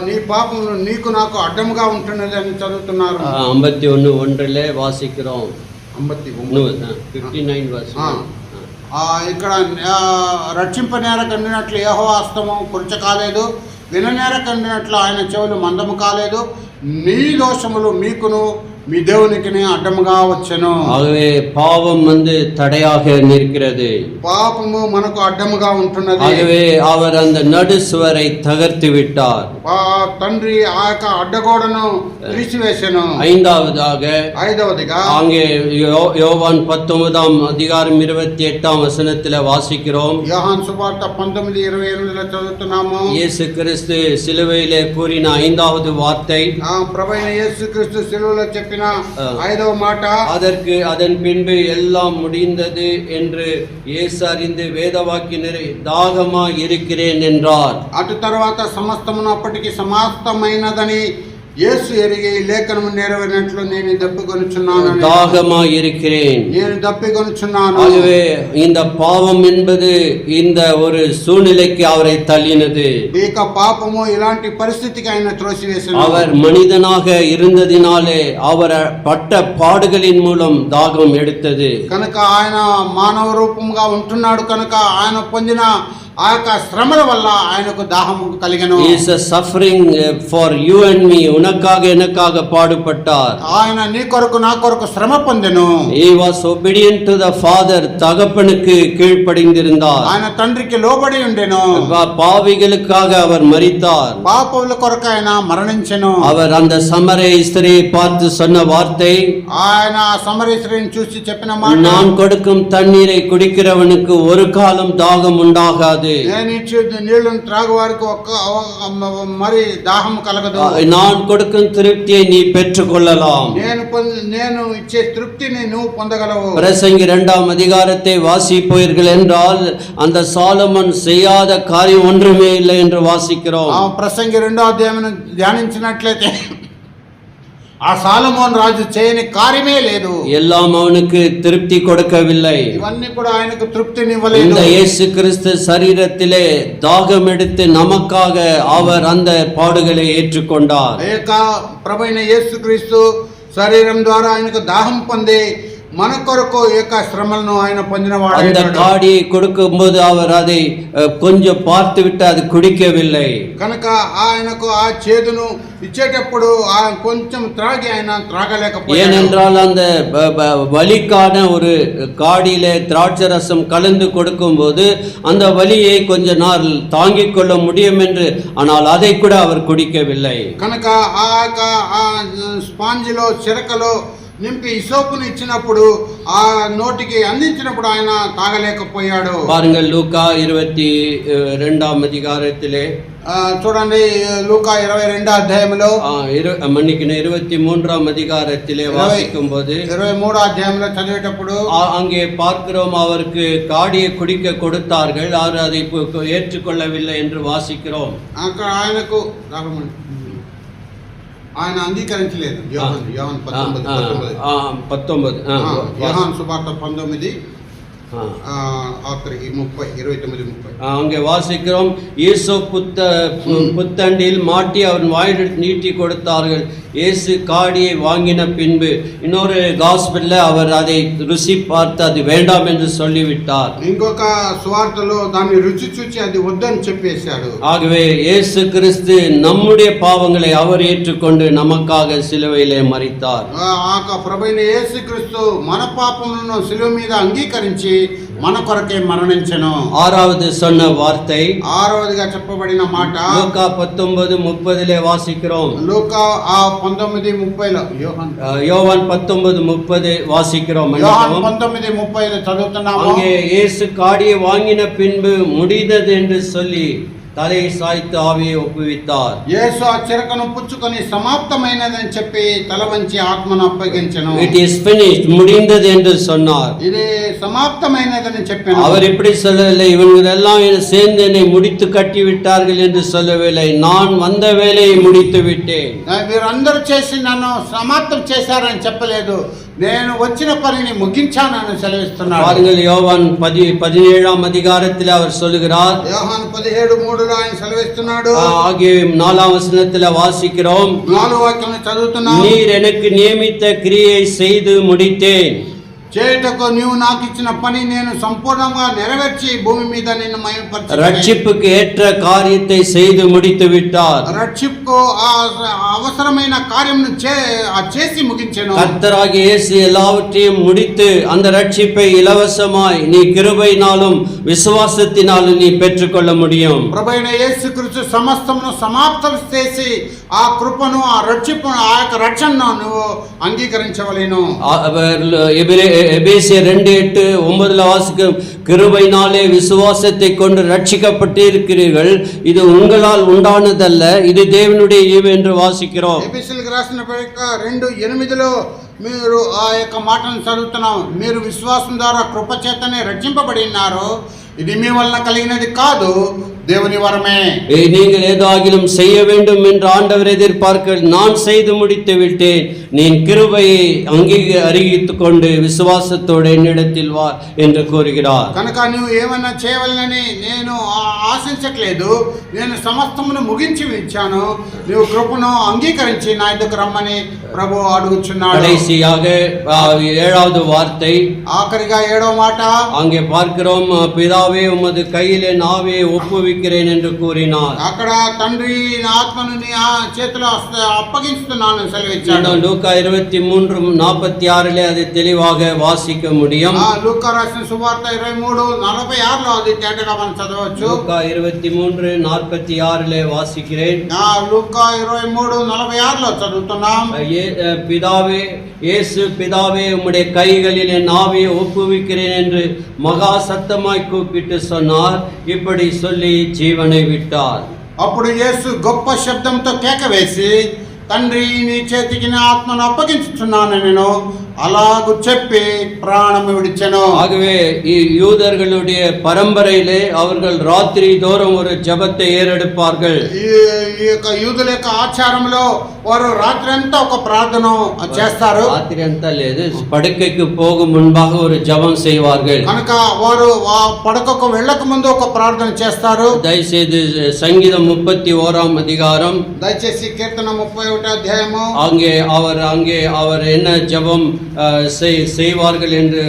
నీ పాపములు నీకు నాకు అడ్డముగా ఉంటున్నది అని చదువుతున్నారు. 51:1 వాసిக்கிறோம். 59 ఇక్కడ రక్షింపనేర కండినట్లు యెహోవా హస్తము కురుచ కాలేదు, విననేర కండినట్లు ఆయన చెవులు మందము కాలేదు. నీ దోషములు మీకును మీ దేవునికి అడ్డముగా వచ్చెను. ஆகவே பாவம் தடையாக நிற்கிறது. పాపము మనకు అడ్డముగా ఉంటున్నది. ஆகவே அவர் அந்த நடுசுவரை தகர்த்து விட்டார். తండ్రి ఆ యొక్క అడ్డగోడను తీసివేసెను. ஐந்தாவதுగా அங்கே யோவான் 19ஆம் அதிகாரம் 28ஆம் வசனத்தில் வாசிக்கிறோம். யோவான் சுவார்த்த 19:28 చదువుతున్నాము. இயேசு கிறிஸ்து சிலுவையிலே கூறின ஐந்தாவது வார்த்தை, ప్రభువైన యేసు క్రీస్తు సిలువలో చెప్పిన ఐదవ మాట, அதன் பின்பு எல்லாம் முடிந்தது என்று இயேசு அறிந்து வேதவாக்கினரை தாகமா இருக்கிறேன் என்றார். అటు తర్వాత సమస్తమును అప్పటికి సమాప్తమైనదని యేసు ఎరిగి లేఖనము నెరవేరినట్లు నేను దప్పికొనుచున్నాను, தாகமா இருக்கிறேன், నేను దప్పికొనుచున్నాను. ஆகவே இந்த பாவம் என்பது இந்த ஒரு சூழ்நிலைக்கு அவரை தள்ளினது. ఇక పాపము ఇలాంటి పరిస్థితికి ఆయన త్రోసివేసెను. அவர் మనిదனாக இருந்ததினாலே அவர் பட்ட பாடுகளின் மூலம் தாகம் எடுத்தது. కనుక ఆయన మానవ రూపంగా ఉంటున్నాడు కనుక ఆయన పొందిన ఆ యొక్క శ్రమల వల్ల ఆయనకు దాహము కలిగెను. He is suffering for you and me. உனக்காக எனக்காக பாடுபட்டார். ఆయన నీ కొరకు నా కొరకు శ్రమ పొందెను. He was obedient to the father. தகப்பனுக்கு கீழ்ப்படிந்திருந்தார். ఆయన తండ్రికి లోబడి ఉండెను. பாவிகளுக்காக அவர் மரித்தார். పాపముల కొరకు ఆయన మరణించెను. அவர் அந்த சமரிய ஸ்திரியை பார்த்து சொன்ன வார்த்தை, ఆయన సమరయ స్త్రీని చూసి చెప్పిన మాట, நான் கொடுக்கும் தண்ணீரை குடிக்கிறவனுக்கு ஒரு காலம் தாகம் உண்டாகாது. నేను ఇచ్చే నీళ్లను త్రాగువారికి మరి దాహం కలగదు. நான் கொடுக்கும் திருப்தியை நீ பெற்றுக்கொள்ளலாம். నేను ఇచ్చే తృప్తిని నువ్వు పొందగలవు. பிரசங்கி 2ஆம் அதிகாரத்தை வாசிப்பீர்கள் என்றால் அந்த சாலமன் செய்யாத காரியம் ஒன்றுமே இல்லை என்று வாசிக்கிறோம். ప్రసంగి 2వ అధ్యాయం ధ్యానించినట్లయితే ఆ సాలమోన్ రాజు చేయని కార్యమే లేదు. எல்லாம் அவனுக்கு திருப்தி கொடுக்கவில்லை. ఇవన్నీ కూడా ఆయనకు తృప్తినివ్వలేదు. இந்த இயேசு கிறிஸ்து சரீரத்திலே தாகம் எடுத்து நமக்காக அவர் அந்த பாடுகளை ஏற்றுக்கொண்டார். ప్రభువైన యేసుక్రీస్తు శరీరం ద్వారా ఆయనకు దాహం పొంది మన కొరకు ఏక శ్రమలను ఆయన పొందినవాడు. அந்த காடியை கொடுக்கும்போது அவர் அதை கொஞ்சம் பார்த்து விட்டு அது குடிக்கவில்லை. కనుక ఆయనకు ఆ చేదును ఇచ్చేటప్పుడు ఆయన కొంచెం త్రాగి ఆయన త్రాగలేకపోయాడు. ஏனென்றால் அந்த வலிக்கான ஒரு காடியிலே திராட்சை ரசம் கலந்து கொடுக்கும்போது அந்த வலியை கொஞ்ச நாள் தாங்கிக் கொள்ள முடியும் என்று, ஆனால் அதை கூட அவர் குடிக்கவில்லை. కనుక ఆ స్పాంజిలో చిరకలో నింపి ఇసోపును ఇచ్చినప్పుడు ఆ నోటికి అందించినప్పుడు ఆయన తాగలేకపోయాడు. பாருங்கள், லூக்கா 22ஆம் அதிகாரத்திலே చూడండి, లూకా 22వ అధ్యాయంలో 23ஆம் அதிகாரத்திலே வாசிக்கும்போது 23వ అధ్యాయంలో చదివేటప్పుడు அங்கே பார்க்கிறோம், அவருக்கு காடியை குடிக்க கொடுத்தார்கள், அவர் அதை ஏற்றுக்கொள்ளவில்லை என்று வாசிக்கிறோம். అక్కడ ఆయనకు ఆయన అంగీకరించలేదు. యోహాను 19 యోహాను సువార్త 19 அங்கே வாசிக்கிறோம், இயேசு புத்தண்டில் மாட்டி அவன் வாயில் நீட்டி கொடுத்தார்கள். இயேசு காடியை வாங்கின பின்பு இன்னொரு காஸ்பெல்ல அவர் அதை ருசி பார்த்து அது வேண்டாம் என்று சொல்லிவிட்டார். ఇంకొక సువార్తలో దాన్ని రుచి చూచి అది వద్దని చెప్పేశాడు. ஆகவே இயேசு கிறிஸ்து நம்முடைய பாவங்களை அவர் ஏற்றுக்கொண்டு நமக்காக சிலுவையிலே மரித்தார். ప్రభువైన యేసుక్రీస్తు మన పాపములను సిలువ మీద అంగీకరించి మన కొరకే మరణించెను. ஆறாவது சொன்ன வார்த்தை, ఆరవదిగా చెప్పబడిన మాట லூக்கா 19:30 வாசிக்கிறோம். లూకా 19:30 யோவான் 19:30 வாசிக்கிறோம். యోహాను 19:30 చదువుతున్నాము. அங்கே இயேசு காடியை வாங்கின பின்பு முடிந்தது என்று சொல்லி தலையை சாய்த்து ஆவியை ஒப்புவித்தார். యేసు ఆ చిరకను పుచ్చుకొని సమాప్తమైనదని చెప్పి తల వంచి ఆత్మను అప్పగించెను. It is finished, முடிந்தது என்று சொன்னார். ఇది సమాప్తమైనదని చెప్పాను. அவர் இப்படி சொல்லவில்லை, இவங்க எல்லாம் சேர்ந்து என்னை முடித்து கட்டி விட்டார்கள் என்று சொல்லவில்லை, நான் வந்த வேலையை முடித்து விட்டேன். వీరందరూ చేసి నన్ను సమాప్తం చేశారని చెప్పలేదు, నేను వచ్చిన పనిని ముగించానని సెలవిస్తున్నాడు. பாருங்கள், யோவான் 17ஆம் அதிகாரத்தில் அவர் சொல்லுகிறார். యోహాను 17:3 ఆయన సెలవిస్తున్నాడు. ஆகிய 4ஆம் வசனத்தில் வாசிக்கிறோம், 4వ వాక్యం చదువుతున్నాం. நீர் எனக்கு நியமித்த கிரியை செய்து முடித்தேன். చేయుటకు నీవు నాకు ఇచ్చిన పని నేను సంపూర్ణంగా నెరవేర్చి భూమి మీద నిన్ను మహిమపరచుదును. ரட்சிப்புக்கு ஏற்ற காரியத்தை செய்து முடித்து விட்டார். రక్షిప్కు అవసరమైన కార్యమును చేసి ముగించెను. கர்த்தராகிய இயேசு எல்லாவற்றையும் முடித்து அந்த ரட்சிப்பை இலவசமாய் நீ கிருபையினாலும் விசுவாசத்தினாலும் நீ பெற்றுக்கொள்ள முடியும். ప్రభువైన యేసుక్రీస్తు సమస్తమును సమాప్తం చేసి ఆ కృపను ఆ రక్షిపును ఆ యొక్క రక్షణను నువ్వు అంగీకరించవలెను. எபேசியர் 2:8-9 வாசிக்கும், கிருபையினாலே விசுவாசத்தை கொண்டு ரட்சிக்கப்பட்டிருக்கிறீர்கள், இது உங்களால் உண்டானதல்ல, இது தேவனுடைய ஈவு என்று வாசிக்கிறோம். ఎబిసిలకు రాసిన పత్రిక 2:8లో మీరు ఆ యొక్క మాటను చదువుతున్నాం. మీరు విశ్వాసం ద్వారా కృప చేతనే రక్షింపబడి ఉన్నారు, ఇది మీ వలన కలిగినది కాదు, தேவனி வரமே. நீங்கள் ஏதாகிலும் செய்ய வேண்டும் என்று ஆண்டவர் எதிர்பார்க்க, நான் செய்து முடித்து விட்டேன், நீ கிருபையை அங்கீகரித்துக் கொண்டு விசுவாசத்தோடு என்னிடத்தில் வா என்று கூறுகிறார். కనుక నువ్వు ఏమన్నా చేయవలనని నేను ఆశించట్లేదు, నేను సమస్తమును ముగించి ఇచ్చాను, నీవు కృపను అంగీకరించి నా దగ్గరకు రమ్మని ప్రభు అడుగుచున్నాడు. கடைசியாக 7வது வார்த்தை, ఆఖరిగా 7వ మాట அங்கே பார்க்கிறோம், பிதாவே உமது கையிலே நாவே ஒப்புவிக்கிறேன் என்று கூறினார். అక్కడ తండ్రి నా ఆత్మను నీ చేతిలో అప్పగిస్తున్నాను సెలవిచ్చాడు. லூக்கா 23:46 அதை தெளிவாக வாசிக்க முடியும். లూకా రాసిన సువార్త 23:46లో అది తేటగా మనం చదవచ్చు. லூக்கா 23:46 வாசிக்கிறேன். లూకా 23:46లో చదువుతున్నాం. பிதாவே, இயேசு பிதாவே உம்முடைய கைகளிலே நாவே ஒப்புவிக்கிறேன் என்று மகா சத்தமாய் கூப்பிட்டு சொன்னார். இப்படி சொல்லி జీవனை విట్టాர். అప్పుడు యేసు గొప్ప శబ్దంతో కేక వేసి, తండ్రి నీ చేతికి నా ఆత్మను అప్పగించుచున్నాను నేను అలాగు చెప్పి ప్రాణము విడిచెను. ஆகவே யூதர்களுடைய பரம்பரையிலே அவர்கள் ராத்திரி தோறும் ஒரு ஜெபத்தை ஏறெடுப்பார்கள். ఈ యొక్క యూదుల యొక్క ఆచారంలో వారు రాత్రి అంతా ఒక ప్రార్థన చేస్తారు. రాత్రి అంతా లేదు, పడుకైకి పోகும் முன்பாக ஒரு ஜெபம் செய்வார்கள். కనుక వారు పడకకు వెళ్ళక ముందు ఒక ప్రార్థన చేస్తారు. దయచేసి సంగీతం 31వ அதிகாரம், దయచేసి కీర్తన 31వ అధ్యాయము, அங்கே அவர் என்ன ஜெபம் செய்வார்கள் என்று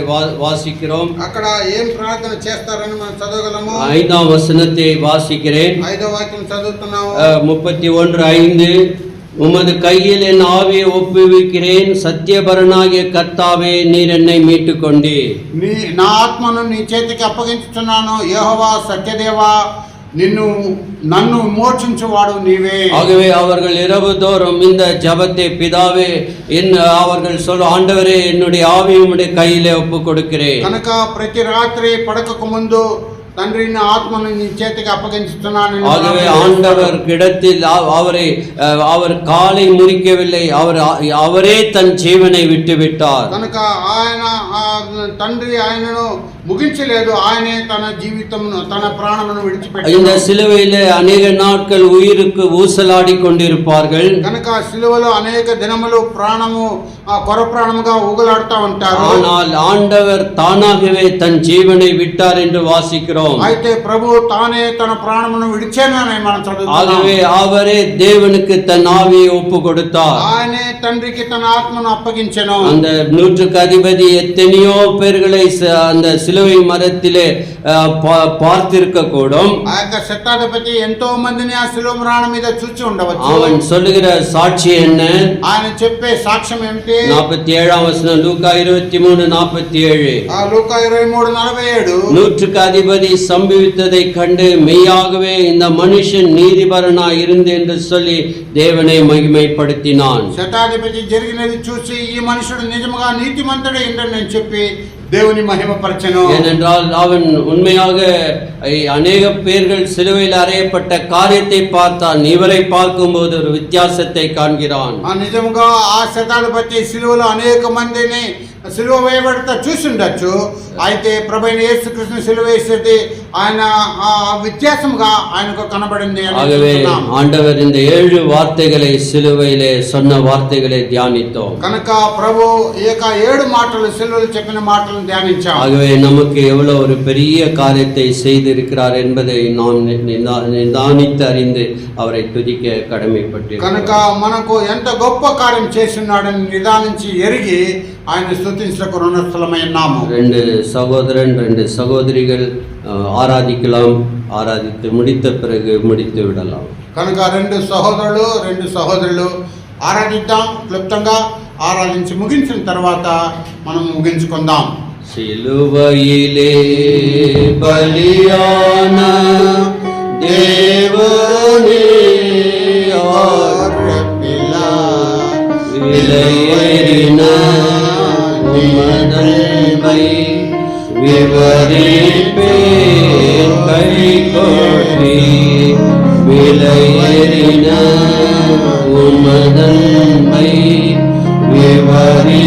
வாசிக்கிறோம். అక్కడ ఏం ప్రార్థన చేస్తారని మనం చదవగలము. 5వ వచనத்தை வாசிக்கிறேன். 5వ వాక్యం చదువుతున్నాము. 31:5, உமது கையில் என் ஆவியை ஒப்புவிக்கிறேன், சத்தியபரனாகிய கர்த்தாவே நீர் என்னை மீட்டுக் கொண்டீர். నా ఆత్మను నీ చేతికి అప్పగించుచున్నాను, యెహోవా సత్యదేవా నన్ను మోచించువాడు నీవే. ஆகவே அவர்கள் இரவு தோறும் இந்த ஜெபத்தை, பிதாவே அவர்கள் சொல்ல, ஆண்டவரே என்னுடைய ஆவியை உம்முடைய கையிலே ஒப்பு கொடுக்கிறேன். కనుక ప్రతి రాత్రి పడకకు ముందు తండ్రి నా ఆత్మను నీ చేతికి అప్పగించుతున్నాను. ஆகவே ஆண்டவர் கிடத்தில் அவர் காலை முறிக்கவில்லை, அவரே தன் ஜீவனை விட்டு விட்டார். కనుక ఆయన తండ్రి ఆయనను ముగించలేదు, ఆయనే తన జీవితమును తన ప్రాణమును విడిచిపెట్టాడు. இந்த சிலுவையிலே அநேக நாட்கள் உயிருக்கு ஊசலாடி கொண்டிருப்பார்கள். కనుక సిలువలో అనేక దినములు ప్రాణము కొర ప్రాణముగా ఊగలాడుతూ ఉంటారు. ஆனால் ஆண்டவர் தானாகவே தன் ஜீவனை விட்டார் என்று வாசிக்கிறோம். అయితే ప్రభు తానే తన ప్రాణమును విడిచానని మనం చదువుతున్నాం. ஆகவே அவரே தேவனுக்கு தன் ஆவியை ஒப்பு கொடுத்தார். ఆయనే తండ్రికి తన ఆత్మను అప్పగించెను. அந்த 100க்கு அதிபதி எத்தனையோ பேர்களை அந்த சிலுவை மரத்திலே பார்த்திருக்க கூடும். ఆ యొక్క శతాధిపతి ఎంతో మందిని ఆ శిలువ మ్రాణ మీద చూచి ఉండవచ్చు. அவன் சொல்லுகிற சாட்சி என்ன? ఆయన చెప్పే సాక్ష్యం ఏమిటి? 47వ వచనం, లూకా 23:47. లూకా 23:47, 100க்கு அதிபதி சம்பவித்ததை கண்டு மெய்யாகவே இந்த மனுஷன் நீதிபரனாய் இருந்து என்று சொல்லி தேவனை மகிமைப்படுத்தினான். శతాధిపతి జరిగినది చూసి ఈ మనుషుడు నిజముగా నీతిమంతుడే என்று చెప్పి దేవుని మహిమపరచెను. ஏனென்றால் அவன் உண்மையாக அநேக பேர்கள் சிலுவையில் அறையப்பட்ட காரியத்தை பார்த்தான், இவரை பார்க்கும்போது ஒரு வித்தியாசத்தை காண்கிறான். నిజముగా ఆ శతాధిపతి సిలువలో అనేక మందిని సిలువ వేయబడతా చూసి ఉండొచ్చు. అయితే ప్రభువైన యేసుక్రీస్తు సిలువ వేసేది ఆయన వ్యత్యాసంగా ఆయనకు కనబడింది. ஆகவே ஆண்டவர் இந்த 7 வார்த்தைகளை சிலுவையிலே சொன்ன வார்த்தைகளை தியானித்தோம். కనుక ప్రభు ఈ యొక్క 7 మాటలు సిలువలో చెప్పిన మాటలను ధ్యానించాం. ஆகவே நமக்கு எவ்வளவு ஒரு பெரிய காரியத்தை செய்திருக்கிறார் என்பதை நாம் நிதானித்து அறிந்து அவரை துதிக்க கடமைப்பட்டிருக்கிறோம். కనుక మనకు ఎంత గొప్ప కార్యం చేస్తున్నాడని నిదానించి ఎరిగి ఆయన స్తుతించడానికి రుణస్థలమై ఉన్నాము. ரெண்டு சகோதரன் ரெண்டு சகோதரிகள் ஆராதிக்கலாம், ஆராதித்து முடித்த பிறகு முடித்து விடலாம். కనుక రెండు సహోదరులు రెండు సహోదరులు ఆరాధిద్దాం, క్లుప్తంగా ఆరాధించి ముగించిన తర్వాత మనం ముగించుకుందాం. சிலுவையிலே பலியான தேவனே விலையேறின உமதன்பை விவரிப்பேன் கைகொட்டி, விலையேறின உமதன்பை விவரி